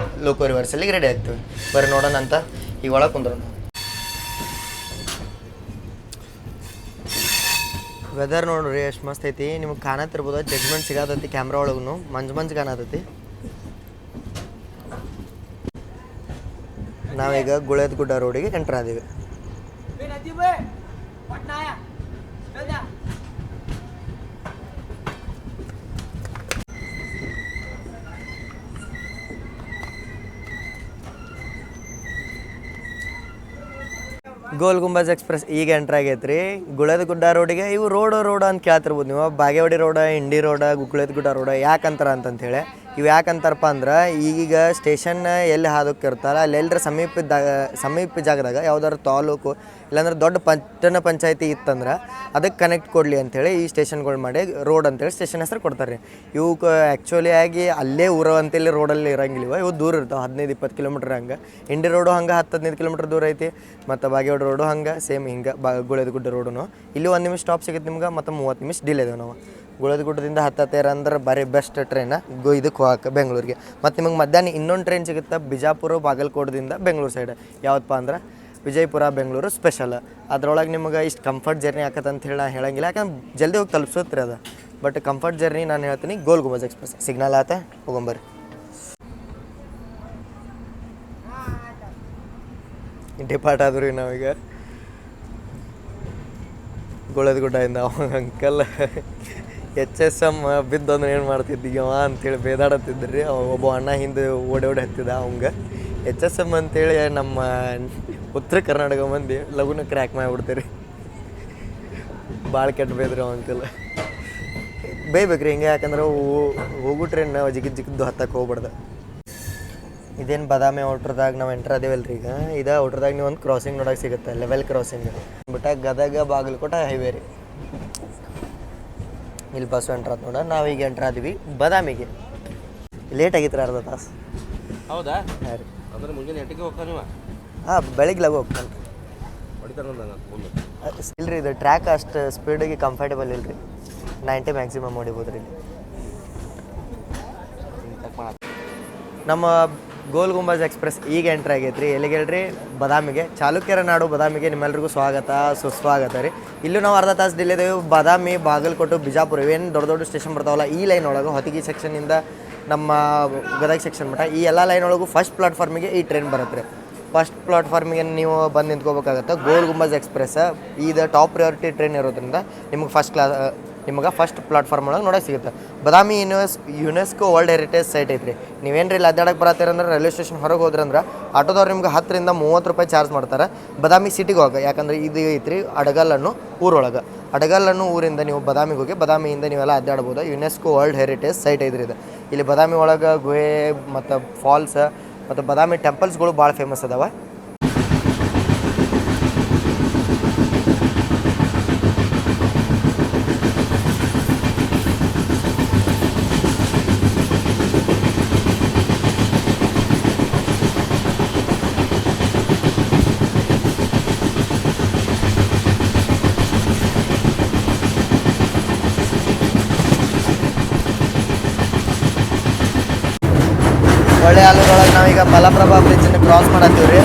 ಲೋಕೋ ರಿವರ್ಸಲ್ಲಿಗೆ ರೆಡಿ ಆಗ್ತೀವಿ. ಬರೀ ನೋಡೋಣ ಅಂತ ಈಗ ಒಳಗೆ ಕುಂದ್ರೋಣ. ವೆದರ್ ನೋಡ್ರಿ ಎಷ್ಟು ಮಸ್ತ್ ಐತಿ. ನಿಮ್ಗೆ ಕಾಣತ್ತಿರ್ಬೋದು, ಜಡ್ಜ್ಮೆಂಟ್ ಸಿಗತೈತಿ ಕ್ಯಾಮ್ರಾ ಒಳಗೂ. ಮಂಜು ಕಾಣತೈತಿ. ನಾವೀಗ ಗುಳೇದಗುಡ್ಡ ರೋಡಿಗೆ ಎಂಟ್ರ್ ಆದೀವಿ. ಗೋಲ್ ಗುಂಬಾಜ್ ಎಕ್ಸ್ಪ್ರೆಸ್ ಈಗ ಎಂಟ್ರ್ ಆಗೈತೆ ರೀ ಗುಳೇದಗುಡ್ಡ ರೋಡಿಗೆ. ಇವು ರೋಡ್ ಅಂತ ಕೇಳ್ತಿರ್ಬೋದು ನೀವು. ಬಾಗೇವಾಡಿ ರೋಡ, ಇಂಡಿ ರೋಡ, ಗುಳೇದಗುಡ್ಡ ರೋಡ ಯಾಕಂತಾರ ಅಂತಂತೇಳಿ. ಇವು ಯಾಕಂತಾರಪ್ಪ ಅಂದ್ರೆ ಈಗ ಸ್ಟೇಷನ್ ಎಲ್ಲಿ ಹಾದೋಕಿರ್ತಾರ ಅಲ್ಲೆಲ್ಲರ ಸಮೀಪ ಜಾಗದಾಗ ಯಾವ್ದಾದ್ರು ತಾಲೂಕು ಇಲ್ಲಾಂದ್ರೆ ದೊಡ್ಡ ಪಟ್ಟಣ ಪಂಚಾಯತಿ ಇತ್ತಂದ್ರೆ ಅದಕ್ಕೆ ಕನೆಕ್ಟ್ ಕೊಡಲಿ ಅಂಥೇಳಿ ಈ ಸ್ಟೇಷನ್ಗಳು ಮಾಡಿ ರೋಡ್ ಅಂತೇಳಿ ಸ್ಟೇಷನ್ ಹೆಸರು ಕೊಡ್ತಾರೆ ರೀ. ಇವಕ್ಕೆ ಆ್ಯಕ್ಚುಲಿ ಆಗಿ ಅಲ್ಲೇ ಊರು ಅಂತೇಳಿ ರೋಡಲ್ಲಿ ಇರಂಗಿಲ್ಲ, ಇವು ದೂರ ಇರ್ತಾವೆ 15-20 ಕಿಲೋಮೀಟ್ರ್ ಹಂಗೆ. ಇಂಡಿ ರೋಡು ಹಂಗೆ 10-15 ಕಿಲೋಮೀಟ್ರ್ ದೂರ ಐತಿ. ಮತ್ತು ಬಾಗೇವಾಡಿ ರೋಡು ಹಂಗೆ ಸೇಮ್ ಹಿಂಗೆ ಗುಳೇದಗುಡ್ಡ ರೋಡು ಇಲ್ಲಿ 1 ನಿಮಿಷ ಸ್ಟಾಪ್ ಸಿಗುತ್ತೆ ನಿಮ್ಗೆ, ಮತ್ತು 30 ನಿಮಿಷ ಡಿಲೇ ಇದೇವೆ ನಾವು. ಗುಳೇದಗುಡ್ಡದಿಂದ ಹತ್ತತ್ತೇರ ಅಂದ್ರೆ ಬರೀ ಬೆಸ್ಟ್ ಟ್ರೈನ ಇದಕ್ಕೆ ಹೋಗಕ್ಕೆ ಬೆಂಗಳೂರಿಗೆ. ಮತ್ತು ನಿಮಗೆ ಮಧ್ಯಾಹ್ನ ಇನ್ನೊಂದು ಟ್ರೈನ್ ಸಿಗುತ್ತೆ ಬಿಜಾಪುರ ಬಾಗಲಕೋಟದಿಂದ ಬೆಂಗಳೂರು ಸೈಡ್. ಯಾವುದಪ್ಪ ಅಂದ್ರೆ ವಿಜಯಪುರ ಬೆಂಗಳೂರು ಸ್ಪೆಷಲ್. ಅದ್ರೊಳಗೆ ನಿಮಗೆ ಇಷ್ಟು ಕಂಫರ್ಟ್ ಜರ್ನಿ ಆಕತ್ತೆ ಅಂತ ಹೇಳಿ ಹೇಳಂಗಿಲ್ಲ, ಯಾಕಂದ್ರೆ ಜಲ್ದಿ ಹೋಗಿ ತಲುಪಿಸುತ್ತೆ ಅದು. ಬಟ್ ಕಂಫರ್ಟ್ ಜರ್ನಿ ನಾನು ಹೇಳ್ತೀನಿ ಗೋಲ್ ಗುಂಬಜ್ ಎಕ್ಸ್ಪ್ರೆಸ್. ಸಿಗ್ನಲ್ ಆತ ಹೋಗೊಂಬರ್ರಿ. ಡಿಪಾರ್ಟ್ ಆದ್ರಿ ನಾವೀಗ ಗುಳೇದಗುಡ್ಡದಿಂದ. ಅವಾಗ ಅಂಕಲ್ HSM ಬಿದ್ದೊಂದ್ರೆ ಏನು ಮಾಡ್ತಿದ್ದೀಗವ ಅಂಥೇಳಿ ಬೇದಾಡತ್ತಿದ್ರಿ. ಒಬ್ಬ ಅಣ್ಣ ಹಿಂದೆ ಓಡಿ ಹತ್ತಿದ ಅವಂಗೆ HSM ಅಂತೇಳಿ ನಮ್ಮ ಉತ್ತರ ಕರ್ನಾಟಕ ಮಂದಿ ಲಘುನ ಕ್ರ್ಯಾಕ್ ಮಾಡಿಬಿಡ್ತೀರಿ. ಭಾಳ ಕೆಟ್ಟ ಬೇದ್ರಿ ಅವ ಅಂಕಲ್. ಬೇಯ್ಬೇಕ್ರಿ ಹಿಂಗೆ, ಯಾಕಂದ್ರೆ ಹೋಗು ಟ್ರೈನ್ ಜಿಗಿದ್ದು ಹತ್ತಕ್ಕೆ ಹೋಗ್ಬಾರ್ದು. ಇದೇನು ಬಾದಾಮಿ ಔಟ್ರದಾಗ ನಾವು ಎಂಟ್ರ್ ಅದೇವಲ್ರಿ ಈಗ. ಇದು ಔಟ್ರದಾಗ ನೀವು ಒಂದು ಕ್ರಾಸಿಂಗ್ ನೋಡೋಕೆ ಸಿಗುತ್ತೆ, ಲೆವೆಲ್ ಕ್ರಾಸಿಂಗ್. ಬಿಟ್ಟ ಗದಗ ಬಾಗಲಕೋಟೆ ಹೈವೇ ರೀ. ಇಲ್ಲಿ ಬಸ್ಸು ಎಂಟ್ರ್ ಆಯ್ತು ನೋಡ. ನಾವೀಗ ಎಂಟ್ರ್ ಆದ್ವಿ ಬಾದಾಮಿಗೆ. ಲೇಟ್ ಆಗಿತ್ತು ಅರ್ಧ ತಾಸು. ಹೌದಾ? ಹಾಂ ರೀ. ಅಂದ್ರೆ ಮುಂಜಾನೆ 8ಕ್ಕೆ ಹೋಗ್ತಾನೆ ನೀವು? ಹಾಂ, ಬೆಳಿಗ್ಗೆ ಲಗು ಹೋಗ್ತಾನೆ. ಹೊಡಿತಾರೆ ಮುಂದೆ ಇಲ್ರಿ, ಇದು ಟ್ರ್ಯಾಕ್ ಅಷ್ಟು ಸ್ಪೀಡಿಗೆ ಕಂಫರ್ಟೇಬಲ್ ಇಲ್ರಿ. 90 ಮ್ಯಾಕ್ಸಿಮಮ್ ಹೊಡಿಬೋದು ರೀ. ನಮ್ಮ ಗೋಲ್ ಗುಂಬಜ್ ಎಕ್ಸ್ಪ್ರೆಸ್ ಈಗ ಎಂಟ್ರ್ ಆಗೈತೆ ರೀ. ಎಲ್ಲಿಗೆ ಹೇಳ್ರಿ? ಬಾದಾಮಿಗೆ. ಚಾಲುಕ್ಯರ ನಾಡು ಬಾದಾಮಿಗೆ ನಿಮ್ಮೆಲ್ರಿಗೂ ಸ್ವಾಗತ ಸುಸ್ವಾಗತ ರೀ. ಇಲ್ಲೂ ನಾವು ಅರ್ಧ ತಾಸು ಡಿಲೇ ಇದ್ದೇವೆ. ಬಾದಾಮಿ ಬಾಗಲಕೋಟೆ ಬಿಜಾಪುರ ಇವೇನು ದೊಡ್ಡ ದೊಡ್ಡ ಸ್ಟೇಷನ್ ಬರ್ತಾವಲ್ಲ, ಈ ಲೈನ್ ಒಳಗೆ ಹೊತಿಗಿ ಸೆಕ್ಷನಿಂದ ನಮ್ಮ ಗದಗ ಸೆಕ್ಷನ್ ಮಟ್ಟ ಈ ಎಲ್ಲ ಲೈನ್ ಒಳಗೂ ಫಸ್ಟ್ ಪ್ಲಾಟ್ಫಾರ್ಮಿಗೆ ಈ ಟ್ರೈನ್ ಬರುತ್ತೆ ರೀ. ಫಸ್ಟ್ ಪ್ಲಾಟ್ಫಾರ್ಮಿಗೆ ನೀವು ಬಂದು ನಿಂತ್ಕೋಬೇಕಾಗತ್ತೆ. ಗೋಲ್ ಗುಂಬಜ್ ಎಕ್ಸ್ಪ್ರೆಸ್ ಇದು ಟಾಪ್ ಪ್ರಯಾರಿಟಿ ಟ್ರೈನ್ ಇರೋದ್ರಿಂದ ನಿಮಗೆ ಫಸ್ಟ್ ಪ್ಲಾಟ್ಫಾರ್ಮ್ ಒಳಗೆ ನೋಡೋಕೆ ಸಿಗುತ್ತೆ. ಬಾದಾಮಿ ಯುನೆಸ್ಕೋ ವರ್ಲ್ಡ್ ಹೆರಿಟೇಜ್ ಸೈಟ್ ಐತ್ರಿ. ನೀವೇನು ರೀ ಇಲ್ಲಿ ಅಡ್ಡಾಡಕ್ಕೆ ಬರತ್ತೀರಂದ್ರೆ ರೈಲ್ವೆ ಸ್ಟೇಷನ್ ಹೊರಗೆ ಹೋದ್ರಂದ್ರೆ ಆಟೋದವ್ರು ನಿಮ್ಗೆ 10 ರಿಂದ 30 ರೂಪಾಯಿ ಚಾರ್ಜ್ ಮಾಡ್ತಾರೆ ಬಾದಾಮಿ ಸಿಟಿಗೆ ಹೋಗಿ. ಯಾಕಂದ್ರೆ ಇದು ಐತ್ರಿ ಅಡಗಲ್ಲನ್ನು ಊರೊಳಗೆ. ಅಡಗಲ್ಲನ್ನು ಊರಿಂದ ನೀವು ಬಾದಾಮಿಗೆ ಹೋಗಿ ಬಾದಾಮಿಯಿಂದ ನೀವೆಲ್ಲ ಅಡ್ಡಾಡ್ಬೋದು. ಯುನೆಸ್ಕೋ ವರ್ಲ್ಡ್ ಹೆರಿಟೇಜ್ ಸೈಟ್ ಐತ್ರಿ ಇದು. ಇಲ್ಲಿ ಬಾದಾಮಿ ಒಳಗೆ ಗುಹೆ ಮತ್ತು ಫಾಲ್ಸ್ ಮತ್ತು ಬಾದಾಮಿ ಟೆಂಪಲ್ಸ್ಗಳು ಭಾಳ ಫೇಮಸ್ ಅದಾವೆ. ಹೊಳೆ ಹಾಲೂರೊಳಗೆ ನಾವೀಗ ಮಲಪ್ರಭಾ ಬ್ರಿಡ್ಜನ್ನು ಕ್ರಾಸ್ ಮಾಡತ್ತೀವಿ ರೀ.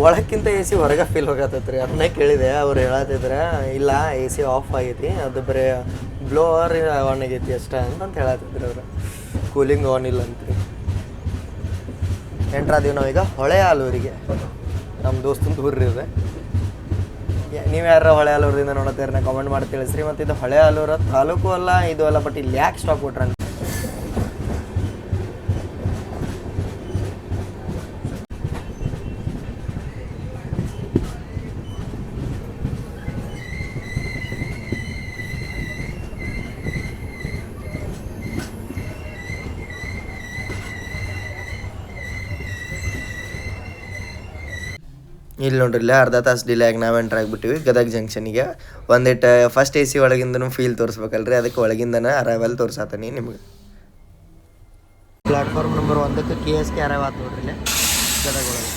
ಒಳಕ್ಕಿಂತ AC ಹೊರಗೆ ಫೀಲ್ ಹೋಗತ್ತೈತೆ ರೀ. ಅದನ್ನೇ ಕೇಳಿದೆ, ಅವ್ರು ಹೇಳತ್ತಿದ್ರೆ ಇಲ್ಲ AC ಆಫ್ ಆಗೈತಿ, ಅದು ಬರೀ ಬ್ಲೋವರ್ ಆನ್ ಆಗೈತಿ ಅಷ್ಟೇ ಅಂತ ಹೇಳತ್ತಿದ್ರು ಅವರು. ಕೂಲಿಂಗ್ ಆನ್ ಇಲ್ಲ ಅಂತ್ರಿ. ಎಂಟ್ರಾದೀವಿ ನಾವೀಗ ಹೊಳೆ ಹಾಲೂರಿಗೆ. ನಮ್ಮ ದೋಸ್ತನ ದೂರ ಇದೆ. ನೀವು ಯಾರ ಹೊಳೆ ಹಾಲೂರದಿಂದ ನೋಡತ್ತೀರ ಕಾಮೆಂಟ್ ಮಾಡಿ ತಿಳಿಸ್ರಿ. ಮತ್ತು ಇದು ಹೊಳೆ ಹಾಲೂರ ತಾಲೂಕು ಅಲ್ಲ, ಇದು ಅಲ್ಲ, ಬಟ್ ಇಲ್ಲಿ ಯಾಕೆ ಸ್ಟಾಪ್ ಕೊಟ್ರ ಅಂತ. ಇಲ್ಲಿ ನೋಡ್ರಿ, ಇಲ್ಲ ಅರ್ಧ ತಾಸು ಡಿಲೇ ಆಗಿ ನಾವು ಎಂಟ್ರ್ ಆಗಿಬಿಟ್ಟಿವಿ ಗದಗ ಜಂಕ್ಷನಿಗೆ. ಒಂದಿಟ್ಟು ಫಸ್ಟ್ AC ಒಳಗಿಂದನೂ ಫೀಲ್ ತೋರಿಸ್ಬೇಕಲ್ರಿ, ಅದಕ್ಕೆ ಒಳಗಿಂದನೇ ಅರೈವಲ್ ತೋರ್ಸಾತೀನಿ ನಿಮ್ಗೆ. ಪ್ಲಾಟ್ಫಾರ್ಮ್ ನಂಬರ್ 1ಕ್ಕೆ KSK ಅರೈವ್ ಆಯ್ತು ನೋಡ್ರಿ ಇಲ್ಲೇ ಗದಗ ಒಳಗೆ.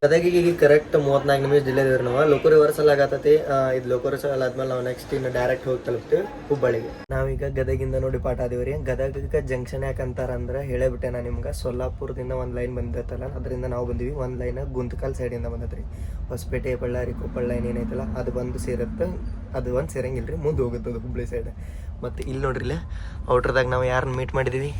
ಗದಗಿಗೆ ಈಗ ಕರೆಕ್ಟ್ 34 ನಿಮಿಷ ಡಿಲೇ ಇದ್ರಿ ನಾವು. ಲೋಕೋ ರಿವರ್ಸಲ್ ಆಗತ್ತೈತಿ. ಇದು ಲೋಕೋ ರಿವರ್ಸಲ್ ಆದ್ಮೇಲೆ ನಾವು ನೆಕ್ಸ್ಟ್ ಇನ್ನು ಡೈರೆಕ್ಟ್ ಹೋಗಿ ತಲುಪ್ತೀವಿ ಹುಬ್ಬಳ್ಳಿಗೆ. ನಾವೀಗ ಗದಗಿಂದ ನೋಡಿ ಪಾಠ ಆದೀವಿ ರೀ. ಗದಗಕ್ಕೆ ಜಂಕ್ಷನ್ ಯಾಕಂತಾರಂದ್ರೆ ಹೇಳೇಬಿಟ್ಟೆ ನಾನು ನಿಮ್ಗೆ. ಸೊಲ್ಲಾಪುರದಿಂದ ಒಂದು ಲೈನ್ ಬಂದೈತಲ್ಲ, ಅದರಿಂದ ನಾವು ಬಂದೀವಿ. ಒಂದು ಲೈನ್ ಗುಂತಕಲ್ ಸೈಡಿಂದ ಬಂದೈತ್ರಿ. ಹೊಸಪೇಟೆ ಬಳ್ಳಾರಿ ಕೊಪ್ಪಳ ಲೈನ್ ಏನೈತಲ್ಲ ಅದು ಬಂದು ಸೇರುತ್ತೆ. ಅದು ಒಂದು ಸೇರಂಗಿಲ್ಲ ರೀ, ಮುಂದೆ ಹೋಗುತ್ತೆ ಅದು ಹುಬ್ಬಳ್ಳಿ ಸೈಡ್. ಮತ್ತು ಇಲ್ಲಿ ನೋಡ್ರಿ, ಇಲ್ಲೇ ಔಟ್ರದಾಗ ನಾವು ಯಾರನ್ನ ಮೀಟ್ ಮಾಡಿದ್ದೀವಿ?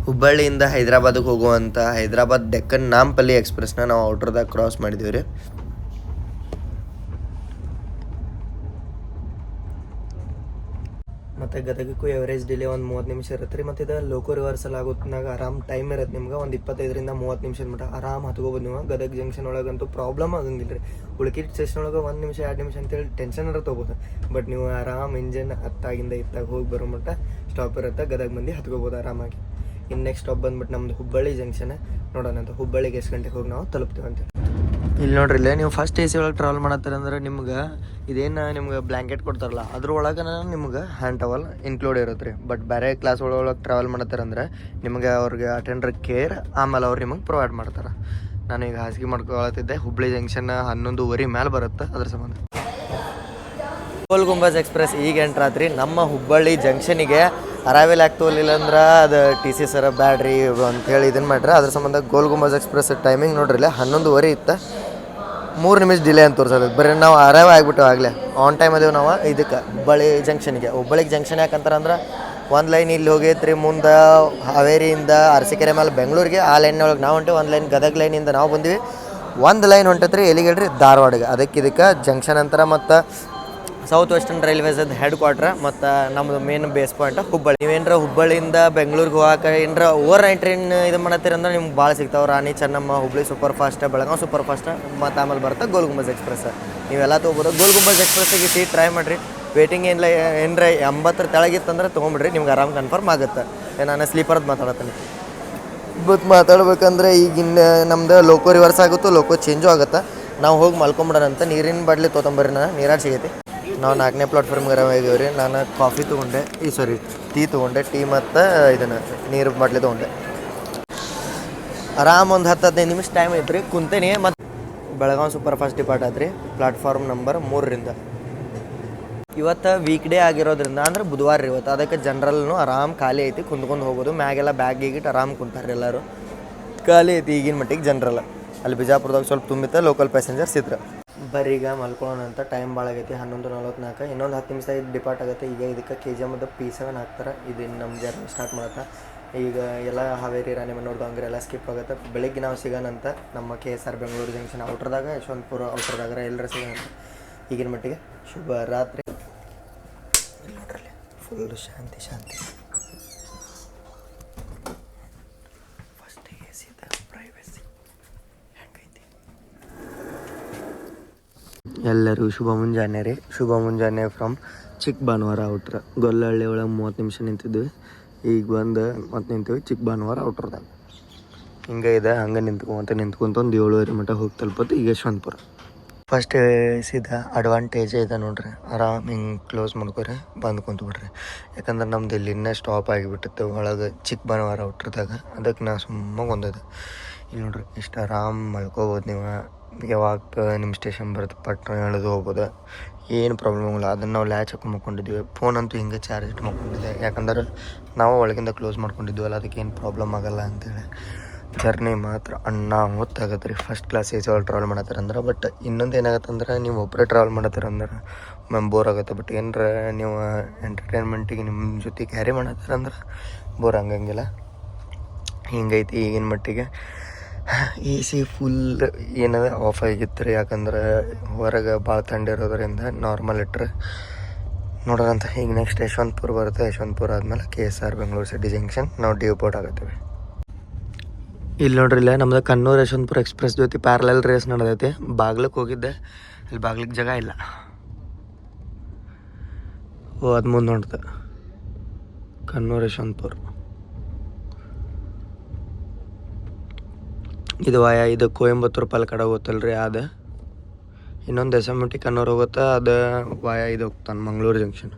ಹುಬ್ಬಳ್ಳಿಯಿಂದ ಹೈದ್ರಾಬಾದಿಗೆ ಹೋಗುವಂಥ ಹೈದ್ರಾಬಾದ್ ಡೆಕ್ಕನ್ ನಾಂಪಲ್ಲಿ ಎಕ್ಸ್ಪ್ರೆಸ್ನ ನಾವು ಔಟ್ರದಾಗ ಕ್ರಾಸ್ ಮಾಡಿದ್ದೀವಿ ರೀ. ಮತ್ತು ಗದಗಕ್ಕೂ ಎವರೇಜ್ ಡಿಲೇ ಒಂದು 30 ನಿಮಿಷ ಇರುತ್ತೆ ರೀ. ಮತ್ತು ಇದು ಲೋಕೋ ರಿವರ್ಸಲ್ ಆಗೋತ್ನಾಗ ಆರಾಮ್ ಟೈಮ್ ಇರುತ್ತೆ ನಿಮ್ಗೆ. ಒಂದು 25ರಿಂದ 30 ನಿಮಿಷದ ಮಟ್ಟ ಆರಾಮ್ ಹತ್ಕೋಬೋದು ನೀವು. ಗದಗ ಜಂಕ್ಷನ್ ಒಳಗಂತೂ ಪ್ರಾಬ್ಲಮ್ ಆಗಂಗಿಲ್ಲ ರೀ. ಉಳ್ಕಿದ ಸ್ಟೇಷನ್ ಒಳಗೆ 1 ನಿಮಿಷ 2 ನಿಮಿಷ ಅಂತೇಳಿ ಟೆನ್ಷನ್ ತೊಗೋಬೋದು. ಬಟ್ ನೀವು ಆರಾಮ್ ಇಂಜನ್ ಹತ್ತಾಗಿಂದ ಇತ್ತಾಗ ಹೋಗಿ ಬರೋ ಮಟ್ಟ ಸ್ಟಾಪ್ ಇರುತ್ತೆ. ಗದಗ ಮಂದಿ ಹತ್ಕೋಬೋದು ಆರಾಮಾಗಿ. ಇನ್ನು ನೆಕ್ಸ್ಟ್ ಸ್ಟಾಪ್ ಬಂದ್ಬಿಟ್ಟು ನಮ್ಮದು ಹುಬ್ಬಳ್ಳಿ ಜಂಕ್ಷನ್. ನೋಡೋಣ ಅಂತ ಹುಬ್ಬಳ್ಳಿಗೆ ಎಷ್ಟು ಗಂಟೆಗೆ ಹೋಗಿ ನಾವು ತಲುಪ್ತೀವಿ ಅಂತ. ಇಲ್ಲಿ ನೋಡ್ರಿ, ಇಲ್ಲೇ ನೀವು ಫಸ್ಟ್ AC ಒಳಗೆ ಟ್ರಾವೆಲ್ ಮಾಡತ್ತಾರಂದ್ರೆ ನಿಮ್ಗೆ ಇದೇನು ನಿಮ್ಗೆ ಬ್ಲ್ಯಾಂಕೆಟ್ ಕೊಡ್ತಾರಲ್ಲ ಅದ್ರೊಳಗೆ ನಿಮ್ಗೆ ಹ್ಯಾಂಡ್ ಟವಲ್ ಇನ್ಕ್ಲೂಡ್ ಇರುತ್ತೆ ರೀ. ಬಟ್ ಬೇರೆ ಕ್ಲಾಸ್ ಒಳಗೆ ಟ್ರಾವೆಲ್ ಮಾಡತ್ತಾರಂದ್ರೆ ನಿಮಗೆ ಅವ್ರಿಗೆ ಅಟೆಂಡರ್ ಕೇರ್ ಆಮೇಲೆ ಅವ್ರು ನಿಮಗೆ ಪ್ರೊವೈಡ್ ಮಾಡ್ತಾರೆ. ನಾನೀಗ ಹಾಸಿಗೆ ಮಾಡ್ಕೊಳತ್ತಿದ್ದೆ. ಹುಬ್ಬಳ್ಳಿ ಜಂಕ್ಷನ್ 11:30 ಮೇಲೆ ಬರುತ್ತೆ. ಅದ್ರ ಸಂಬಂಧ ಗೋಲ್ ಗುಂಬಜ್ ಎಕ್ಸ್ಪ್ರೆಸ್ ಈಗ ಎಂಟ್ರ್ ಆತ್ರಿ ನಮ್ಮ ಹುಬ್ಬಳ್ಳಿ ಜಂಕ್ಷನಿಗೆ. ಅರೈವಲ್ ಆಗ್ತೋಲಿಲ್ಲ ಅಂದ್ರೆ ಅದು TC ಸರ ಬ್ಯಾಡ್ರಿ ಅಂತೇಳಿ ಇದನ್ನು ಮಾಡ್ರಿ. ಅದ್ರ ಸಂಬಂಧ ಗೋಲ್ ಗುಂಬಜ್ ಎಕ್ಸ್ಪ್ರೆಸ್ ಟೈಮಿಂಗ್ ನೋಡ್ರಿ, 11:30 ಇತ್ತು. 3 ನಿಮಿಷ ಡಿಲೇ ಅಂತ ತೋರಿಸೋದು. ಬರೀ ನಾವು ಅರೈವ್ ಆಗಿಬಿಟ್ಟು ಆಗಲೇ ಆನ್ ಟೈಮ್ ಅದೇವು ನಾವು ಇದಕ್ಕೆ ಹುಬ್ಬಳ್ಳಿ ಜಂಕ್ಷನಿಗೆ. ಹುಬ್ಬಳ್ಳಿ ಜಂಕ್ಷನ್ ಯಾಕಂತಾರಂದ್ರೆ ಒಂದು ಲೈನ್ ಇಲ್ಲಿ ಹೋಗೈತ್ರಿ ಮುಂದೆ ಹಾವೇರಿಯಿಂದ ಅರಸೀಕೆರೆ ಮೇಲೆ ಬೆಂಗಳೂರಿಗೆ. ಆ ಲೈನ್ನೊಳಗೆ ನಾವು ಹೊಂಟೇವೆ. ಒಂದು ಲೈನ್ ಗದಗ ಲೈನಿಂದ ನಾವು ಬಂದ್ವಿ. ಒಂದು ಲೈನ್ ಹೊಂಟೈತ್ರಿ ಎಲ್ಲಿಗೆ ಹೇಳ್ರಿ, ಧಾರವಾಡಗೆ. ಇದಕ್ಕೆ ಜಂಕ್ಷನ್ ಅಂತಾರೆ. ಮತ್ತು ಸೌತ್ ವೆಸ್ಟರ್ನ್ ರೈಲ್ವೇಸದ ಹೆಡ್ ಕ್ವಾರ್ಟ್ರ್ ಮತ್ತು ನಮ್ಮದು ಮೇನ್ ಬೇಸ್ ಪಾಯಿಂಟ್ ಹುಬ್ಬಳ್ಳಿ. ನೀವೇನರ ಹುಬ್ಬಳ್ಳಿಯಿಂದ ಬೆಂಗಳೂರಿಗೆ ಹೋಗಕ್ಕೆ ಏನರ ಓವರ್ ನೈಟ್ ಟ್ರೈನ್ ಇದು ಮಾಡತ್ತೀರಂದ್ರೆ ನಿಮ್ಗೆ ಭಾಳ ಸಿಗ್ತಾವೆ. Rani Chennamma, Hubballi super fast, Belagavi super fast, ಮತ್ತು ಆಮೇಲೆ ಬರುತ್ತೆ ಗೋಲ್ ಗುಂಬಜ್ ಎಕ್ಸ್ಪ್ರೆಸ್. ನೀವೆಲ್ಲ ತೊಗೋಬೋದು. ಗೋಲ್ ಗುಂಬಜ್ ಎಕ್ಸ್ಪ್ರೆಸ್ಸಿಗೆ ಸೀಟ್ ಟ್ರೈ ಮಾಡಿರಿ. ವೇಟಿಂಗ್ ಏನರ 80 ತೆಳಗಿತ್ತಂದ್ರೆ ತೊಗೊಂಬಿಡ್ರಿ, ನಿಮ್ಗೆ ಆರಾಮ್ ಕನ್ಫರ್ಮ್ ಆಗುತ್ತೆ. ನಾನು ಸ್ಲೀಪರ್ದು ಮಾತಾಡತ್ತೀನಿ. ಬಟ್ ಮಾತಾಡ್ಬೇಕಂದ್ರೆ ಈಗಿನ ನಮ್ದು ಲೋಕೋ ರಿವರ್ಸ್ ಆಗುತ್ತೋ ಲೋಕೋ ಚೇಂಜು ಆಗುತ್ತೆ. ನಾವು ಹೋಗಿ ಮಲ್ಕೊಂಬಿಡೋಣಂತ. ನೀರಿನ ಬಾಟ್ಲಿ ತೊಗೊಂಬರ್ರಿ. ನೀರಾಗಿ ಸಿಗೈತಿ. ನಾವು 4ನೇ ಪ್ಲಾಟ್ಫಾರ್ಮ್ಗೆ ಹೋಗಿದ್ದೀವಿ ರೀ. ನಾನು ಕಾಫಿ ತೊಗೊಂಡೆ, ಟೀ ತೊಗೊಂಡೆ. ಟೀ ಮತ್ತು ಇದನ್ನು ನೀರು ಬಾಟ್ಲಿ ತೊಗೊಂಡೆ. ಆರಾಮ್ ಒಂದು 10-15 ನಿಮಿಷ ಟೈಮ್ ಐತ್ರಿ, ಕುಂತೇನಿ. ಮತ್ತು ಬೆಳಗಾವಿ ಸೂಪರ್ ಫಾಸ್ಟ್ ಡಿಪಾರ್ಟ್ ಆತ್ರಿ ಪ್ಲಾಟ್ಫಾರ್ಮ್ ನಂಬರ್ 3ರಿಂದ. ಇವತ್ತು ವೀಕ್ ಡೇ ಆಗಿರೋದ್ರಿಂದ ಅಂದ್ರೆ ಬುಧವಾರ ರೀ ಇವತ್ತು. ಅದಕ್ಕೆ ಜನರಲ್ನು ಆರಾಮ್ ಖಾಲಿ ಐತಿ, ಕುಂತ್ಕೊಂಡು ಹೋಗ್ಬೋದು. ಮ್ಯಾಗೆಲ್ಲ ಬ್ಯಾಗ್ ಗೀಗಿಟ್ಟು ಆರಾಮ್ ಕುಂತಾರೆ ಎಲ್ಲರೂ. ಖಾಲಿ ಐತಿ ಈಗಿನ ಮಟ್ಟಿಗೆ ಜನರಲ್ಲ. ಅಲ್ಲಿ ಬಿಜಾಪುರದಾಗ ಸ್ವಲ್ಪ ತುಂಬಿತ್ತು, ಲೋಕಲ್ ಪ್ಯಾಸೆಂಜರ್ಸ್ ಇದ್ರು. ಬರೀಗ ಮಲ್ಕೊಳ್ಳೋಣ ಅಂತ. ಟೈಮ್ ಭಾಳ ಆಗೈತಿ, 11:44. ಇನ್ನೊಂದು 10 ನಿಮಿಷ ಡಿಪಾರ್ಟ್ ಆಗುತ್ತೆ. ಈಗ ಇದಕ್ಕೆ KGM P7 ಹಾಕ್ತಾರೆ. ಇದು ನಮ್ಮ ಜರ್ನಿ ಸ್ಟಾರ್ಟ್ ಮಾಡತ್ತೆ. ಈಗ ಎಲ್ಲ ಹಾವೇರಿ, ರಾಣಿಬೆನ್ನೂರು, ದಾವಣಗೆರೆ ಎಲ್ಲ ಸ್ಕಿಪ್ ಆಗುತ್ತೆ. ಬೆಳಿಗ್ಗೆ ನಾವು ಸಿಗೋಣಂತ ನಮ್ಮ KSR ಬೆಂಗಳೂರು ಜಂಕ್ಷನ್ ಔಟ್ರದಾಗ, ಯಶವಂತಪುರ ಔಟ್ರದಾಗ ಎಲ್ಲರೂ ಸಿಗೋಣ. ಈಗಿನ ಮಟ್ಟಿಗೆ ಶುಭ ರಾತ್ರಿ. ನೋಡ್ರಲ್ಲಿ ಫುಲ್ ಶಾಂತಿ ಶಾಂತಿ. ಫಸ್ಟ್ AC ಪ್ರೈವಸಿ ಹೆಂಗೈತಿ. ಎಲ್ಲರಿಗೂ ಶುಭ ಮುಂಜಾನೆ ರೀ. ಶುಭ ಮುಂಜಾನೆ ಫ್ರಮ್ ಚಿಕ್ಕಬಾನವಾರ ಔಟ್ರ. ಗೊಲ್ಲಹಳ್ಳಿ ಒಳಗೆ 30 ನಿಮಿಷ ನಿಂತಿದ್ವಿ. ಈಗ ಬಂದು ಮತ್ತೆ ನಿಂತೀವಿ ಚಿಕ್ಕಬಾನವಾರ ಔಟ್ರದಾಗ. ಹಿಂಗೆ ಇದೆ, ಹಂಗೆ ನಿಂತ್ಕೊಂತ ಒಂದು 7:30 ಮಟ್ಟ ಹೋಗಿ ತಲುಪತ್ತು ಈಗ ಯಶವಂತಪುರ. ಫಸ್ಟ್ ಸೀದಾ ಅಡ್ವಾಂಟೇಜ್ ಇದೆ ನೋಡ್ರಿ. ಆರಾಮ್ ಹಿಂಗೆ ಕ್ಲೋಸ್ ಮಾಡ್ಕೊರಿ, ಬಂದು ಕುಂತ್ಬಿಡ್ರಿ. ಯಾಕಂದ್ರೆ ನಮ್ದು ಇಲ್ಲಿನ್ನೇ ಸ್ಟಾಪ್ ಆಗಿಬಿಟ್ಟಿತ್ತು ಒಳಗೆ ಚಿಕ್ಕಬಾನವಾರ ಔಟ್ರದಾಗ. ಅದಕ್ಕೆ ನಾ ಸುಮ್ಮನೆ ಒಂದಿದೆ. ಇಲ್ಲಿ ನೋಡ್ರಿ, ಇಷ್ಟು ಆರಾಮ್ ಮಲ್ಕೋಬೋದು ನೀವು. ಯಾವಾಗ ನಿಮ್ಮ ಸ್ಟೇಷನ್ ಬರುತ್ತೆ ಪಟ್ನ ಎಳೆದು ಹೋಗ್ಬೋದು, ಏನು ಪ್ರಾಬ್ಲಮ್ ಇಲ್ಲ. ಅದನ್ನು ನಾವು ಲ್ಯಾಚ್ ಹಾಕೊಂಡು ಮಕ್ಕೊಂಡಿದ್ವಿ. ಫೋನ್ ಅಂತೂ ಹಿಂಗೆ ಚಾರ್ಜ್ ಇಟ್ಟು ಮಕ್ಕೊಂಡಿದ್ದೆ. ಯಾಕಂದ್ರೆ ನಾವು ಒಳಗಿಂದ ಕ್ಲೋಸ್ ಮಾಡ್ಕೊಂಡಿದ್ವಲ್ಲ, ಅದಕ್ಕೇನು ಪ್ರಾಬ್ಲಮ್ ಆಗೋಲ್ಲ ಅಂತೇಳಿ. ಜರ್ನಿ ಮಾತ್ರ ಹೊತ್ತಾಗತ್ತೆ ರೀ ಫಸ್ಟ್ ಕ್ಲಾಸ್ AC ಒಳಗೆ ಟ್ರಾವೆಲ್ ಮಾಡತ್ತಾರಂದ್ರೆ. ಬಟ್ ಇನ್ನೊಂದು ಏನಾಗತ್ತಂದ್ರೆ ನೀವು ಒಬ್ಬರೇ ಟ್ರಾವೆಲ್ ಮಾಡತ್ತಾರಂದ್ರೆ ಬೋರ್ ಆಗುತ್ತೆ. ಬಟ್ ಏನರ ನೀವು ಎಂಟರ್ಟೈನ್ಮೆಂಟಿಗೆ ನಿಮ್ಮ ಜೊತೆ ಕ್ಯಾರಿ ಮಾಡತ್ತಾರಂದ್ರೆ ಬೋರ್ ಆಗಂಗಿಲ್ಲ. ಹಿಂಗೈತಿ ಈಗಿನ ಮಟ್ಟಿಗೆ. AC ಫುಲ್ ಏನದ ಆಫ್ ಆಗಿತ್ತು ರೀ. ಯಾಕಂದ್ರೆ ಹೊರಗೆ ಭಾಳ ಥಂಡಿರೋದ್ರಿಂದ ನಾರ್ಮಲ್ ಇಟ್ಟರೆ ನೋಡೋಣಂತ. ಈಗ ನೆಕ್ಸ್ಟ್ ಯಶವಂತಪುರ ಬರುತ್ತೆ. ಯಶವಂತಪುರ ಆದಮೇಲೆ KSR ಬೆಂಗಳೂರು ಸಿಟಿ ಜಂಕ್ಷನ್ ನಾವು ಡಿಪೋರ್ಟ್ ಆಗುತ್ತೇವೆ. ಇಲ್ಲಿ ನೋಡ್ರಿ, ಇಲ್ಲ ನಮ್ದು ಕಣ್ಣೂರು ಯಶವಂತಪುರ ಎಕ್ಸ್ಪ್ರೆಸ್ ಜೊತೆ ಪ್ಯಾರಲಲ್ ರೇಸ್ ನಡೆದೈತಿ. ಬಾಗ್ಲಕ್ಕೆ ಹೋಗಿದ್ದೆ, ಅಲ್ಲಿ ಬಾಗ್ಲಿಗೆ ಜಾಗ ಇಲ್ಲ. ಅದು ಮುಂದೆ ನೋಡ್ದೆ ಕಣ್ಣೂರು ಯಶವಂತಪುರ. ಇದು ಇದು ಕೊಯಂಬತ್ತೂರು ಪಾಲಕ್ಕಾಡ್ ಹೋಗುತ್ತಲ್ಲ ರೀ. ಅದು ಇನ್ನೊಂದು SMT ಕಣ್ಣೂರು ಹೋಗುತ್ತೆ. ಅದು ಇದು ಹೋಗ್ತಾನೆ Mangaluru junction.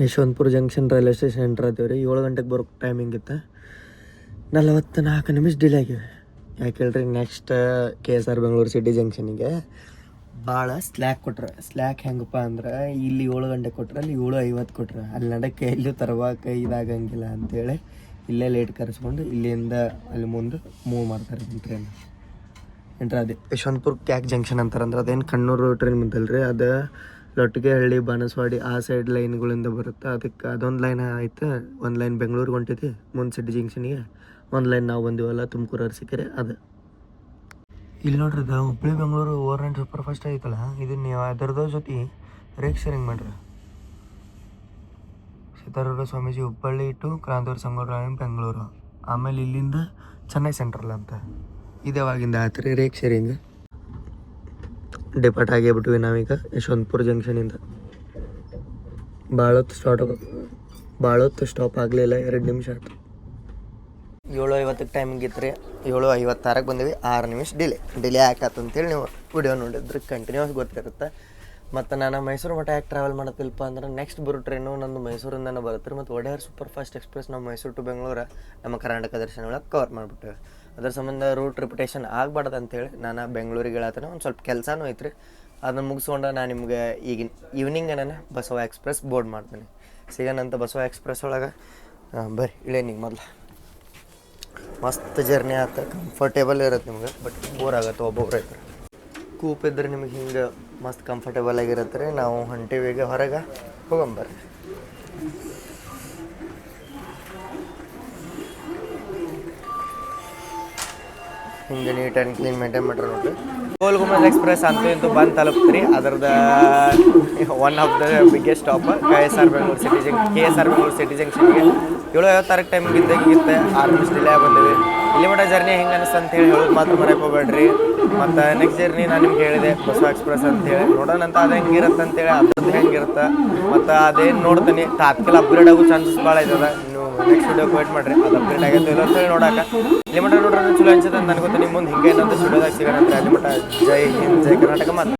Yeshwantpur junction railway station entry ಆತೀವಿ ರೀ. 7 ಗಂಟೆಗೆ ಬರೋ ಟೈಮಿಂಗ್ ಇತ್ತು. 44 ನಿಮಿಷ ಡಿಲೇ ಆಗಿವೆ. ಯಾಕೆ ಹೇಳ್ರಿ, ನೆಕ್ಸ್ಟ್ KSR ಬೆಂಗಳೂರು ಸಿಟಿ ಜಂಕ್ಷನಿಗೆ ಭಾಳ ಸ್ಲ್ಯಾಕ್ ಕೊಟ್ರೆ. ಸ್ಲ್ಯಾಕ್ ಹೆಂಗಪ್ಪ ಅಂದ್ರೆ ಇಲ್ಲಿ 7 ಗಂಟೆ ಕೊಟ್ರೆ ಅಲ್ಲಿ 7:50 ಕೊಟ್ರೆ, ಅಲ್ಲಿ ನಡಕ್ಕೆ ಎಲ್ಲೂ ತರವಾಕ ಇದಾಗಂಗಿಲ್ಲ ಅಂತೇಳಿ ಇಲ್ಲೇ ಲೇಟ್ ಕರೆಸ್ಕೊಂಡು ಇಲ್ಲಿಂದ ಅಲ್ಲಿ ಮುಂದೆ ಮೂವ್ ಮಾಡ್ತಾರೆ ಟ್ರೈನ್. ಎಂಟ್ರೆ ಅದೇ ಯಶವಂತಪುರ ಕ್ಯಾಕ್ ಜಂಕ್ಷನ್ ಅಂತಾರಂದ್ರೆ ಅದೇನು ಕಣ್ಣೂರು ಟ್ರೈನ್ ಬಂತಲ್ರಿ, ಅದು ಲೊಟ್ಟಿಗೆಹಳ್ಳಿ ಬಾಣಸ್ವಾಡಿ ಆ ಸೈಡ್ ಲೈನ್ಗಳಿಂದ ಬರುತ್ತೆ. ಅದಕ್ಕೆ ಅದೊಂದು ಲೈನ್ ಆಯ್ತು. ಒಂದು ಲೈನ್ ಬೆಂಗಳೂರಿಗೆ ಹೊಂಟಿತಿ ಮುಂದೆ ಸಿಟಿ ಜಂಕ್ಷನಿಗೆ, ಒಂದು ಲೈನ್ ನಾವು ಬಂದೀವಲ್ಲ ತುಮಕೂರು ಅರಸೀಕೆರೆ ಅದು. ಇಲ್ಲಿ ನೋಡ್ರಿ ಅದು Hubballi Bengaluru over night super fast ಐತಲ್ಲ, ಇದನ್ನ ನೀವು ಅದರದ ಜೊತೆ ರೇಕ್ ಶೇರಿಂಗ್ ಮಾಡ್ರಿ. ಸಿದ್ದಾರೂಢ ಸ್ವಾಮೀಜಿ ಹುಬ್ಬಳ್ಳಿ ಟು ಕ್ರಾಂತಿವೀರ ಸಂಗೊಳ್ಳಿ ಬೆಂಗಳೂರು, ಆಮೇಲೆ ಇಲ್ಲಿಂದ ಚೆನ್ನೈ ಸೆಂಟ್ರಲ್ ಅಂತ ಇದೇವಾಗಿಂದ ಆಯ್ತು ರೀ ರೇಕ್ ಶೇರಿಂಗ್. ಡಿಪಾರ್ಟ್ ಆಗಿಬಿಟ್ವಿ ನಾವೀಗ ಯಶವಂತಪುರ ಜಂಕ್ಷನಿಂದ. ಭಾಳ ಹೊತ್ತು ಸ್ಟಾಪ್ ಆಗಲಿಲ್ಲ, 2 ನಿಮಿಷ ಆಯ್ತು. 7:50 ಟೈಮಿಂಗ್ ಇತ್ತು ರೀ, 7:56 ಬಂದಿವಿ. 6 ನಿಮಿಷ ಡಿಲೇ ಆಕತ್ತಂತೇಳಿ ನೀವು ವಿಡಿಯೋ ನೋಡಿದ್ರೆ ಕಂಟಿನ್ಯೂಸ್ ಗೊತ್ತಿರುತ್ತೆ. ಮತ್ತು ನಾನು ಮೈಸೂರು ಮಠ ಯಾಕೆ ಟ್ರಾವೆಲ್ ಮಾಡತ್ತಿಲ್ಪ ಅಂದ್ರೆ ನೆಕ್ಸ್ಟ್ ಬರೋ ಟ್ರೈನು ನಂದು ಮೈಸೂರಿಂದನೇ ಬರುತ್ತೆ ರೀ. ಮತ್ತು ಒಡೆಯರ್ ಸೂಪರ್ ಫಾಸ್ಟ್ ಎಕ್ಸ್ಪ್ರೆಸ್ ನಾವು ಮೈಸೂರು ಟು ಬೆಂಗಳೂರು ನಮ್ಮ ಕರ್ನಾಟಕ ದರ್ಶನ ಒಳಗೆ ಕವರ್ ಮಾಡಿಬಿಟ್ಟೇವೆ. ಅದ್ರ ಸಂಬಂಧ ರೂಟ್ ರಿಪಿಟೇಷನ್ ಆಗಬಾರ್ದು ಅಂತೇಳಿ ನಾನು ಬೆಂಗಳೂರಿಗೆ ಹೇಳತ್ತಾನೆ. ಒಂದು ಸ್ವಲ್ಪ ಕೆಲಸನೂ ಐತ್ರಿ, ಅದನ್ನು ಮುಗಿಸ್ಕೊಂಡು ನಾನು ನಿಮ್ಗೆ ಈಗಿನ ಈವ್ನಿಂಗ್ ನಾನು ಬಸವ ಎಕ್ಸ್ಪ್ರೆಸ್ ಬೋರ್ಡ್ ಮಾಡ್ತೀನಿ. ಸಿಗೋಣಂತ ಬಸವ ಎಕ್ಸ್ಪ್ರೆಸ್ ಒಳಗೆ ಬರ್ರಿ ಇಳೇನಿಗೆ ಮೊದಲು. ಮಸ್ತ್ ಜರ್ನಿ ಆತ, ಕಂಫರ್ಟೇಬಲ್ ಇರುತ್ತೆ ನಿಮ್ಗೆ, ಬಟ್ ಬೋರ್ ಆಗುತ್ತೆ ಒಬ್ಬೊಬ್ರು ಐತ್ರಿ. ಕೂಪ್ ಇದ್ರೆ ನಿಮಗೆ ಹಿಂಗೆ ಮಸ್ತ್ ಕಂಫರ್ಟೇಬಲ್ ಆಗಿರುತ್ತೆ ರೀ. ನಾವು ಹೊಂಟಿವಿಗೆ ಹೊರಗೆ ಹೋಗಂಬರ್ರಿ. ಹಿಂಗೆ ನೀಟ್ ಆ್ಯಂಡ್ ಕ್ಲೀನ್ ಮೇಂಟೈನ್ ಮಾಡ್ರಿ ನೋಡ್ರಿ. ಗೋಲ್ ಗುಂಬಜ್ ಎಕ್ಸ್ಪ್ರೆಸ್ ಅಂತೂ ಇಂತೂ ಬಂದು ತಲುಪ್ತೀರಿ. ಅದ್ರದ್ದು one of the biggest stop KSR Bengaluru city ಜಂಕ್ಷನ್ಗೆ 7:56 ಟೈಮಿಗೆ ಇದ್ದಾಗಿತ್ತೆ. 6 ನಿಮಿಷ ಡಿಲೇ ಬಂದಿವಿ. ಇಲ್ಲಿ ಮಟ್ಟ ಜರ್ನಿ ಹೆಂಗೆ ಅನಿಸ್ತು ಅಂತೇಳಿ ಹೇಳೋದು ಮಾತ್ರ ಮರೆಯಕ್ಕೆ ಹೋಗ್ಬೇಡ್ರಿ. ಮತ್ತು ನೆಕ್ಸ್ಟ್ ಜರ್ನಿ ನಾನು ನಿಮ್ಗೆ ಹೇಳಿದೆ ಬಸವ ಎಕ್ಸ್ಪ್ರೆಸ್ ಅಂತೇಳಿ, ನೋಡೋಣಂತ ಅದು ಹೆಂಗಿರುತ್ತೆ ಅಂತೇಳಿ, ಅದ್ರದ್ದು ಹೆಂಗಿರುತ್ತೆ ಮತ್ತು ಅದೇನು ನೋಡ್ತೀನಿ. ತಾತ್ಕಾಲ ಅಪ್ಗ್ರೇಡ್ ಆಗೋ ಚಾನ್ಸಸ್ ಭಾಳ ಇರ್ತದೆ. ನೀವು ನೆಕ್ಸ್ಟ್ ವಿಡಿಯೋಗೆ ವೇಟ್ ಮಾಡಿರಿ, ಅದು ಅಪ್ಗ್ರೇಡ್ ಆಗೈತೆ ಇಲ್ಲ ಅಂತೇಳಿ ನೋಡೋಕೆ. ಇಲ್ಲಿ ಮಟ್ಟ ನೋಡ್ರೆ ಚಲೋ ಅನ್ಸುತ್ತೆ ಅಂತ ಅನ್ಕೋತೀನಿ. ನಿಮ್ಮ ಮುಂದೆ ಹಿಂಗೆ ಏನಂತ ವಿಡಿಯೋದಾಗ ಸಿಗೋಣ. ಅಲ್ಲಿ ಮಟ್ಟ ಜೈ ಹಿಂದ್, ಜೈ ಕರ್ನಾಟಕ. ಮತ್ತು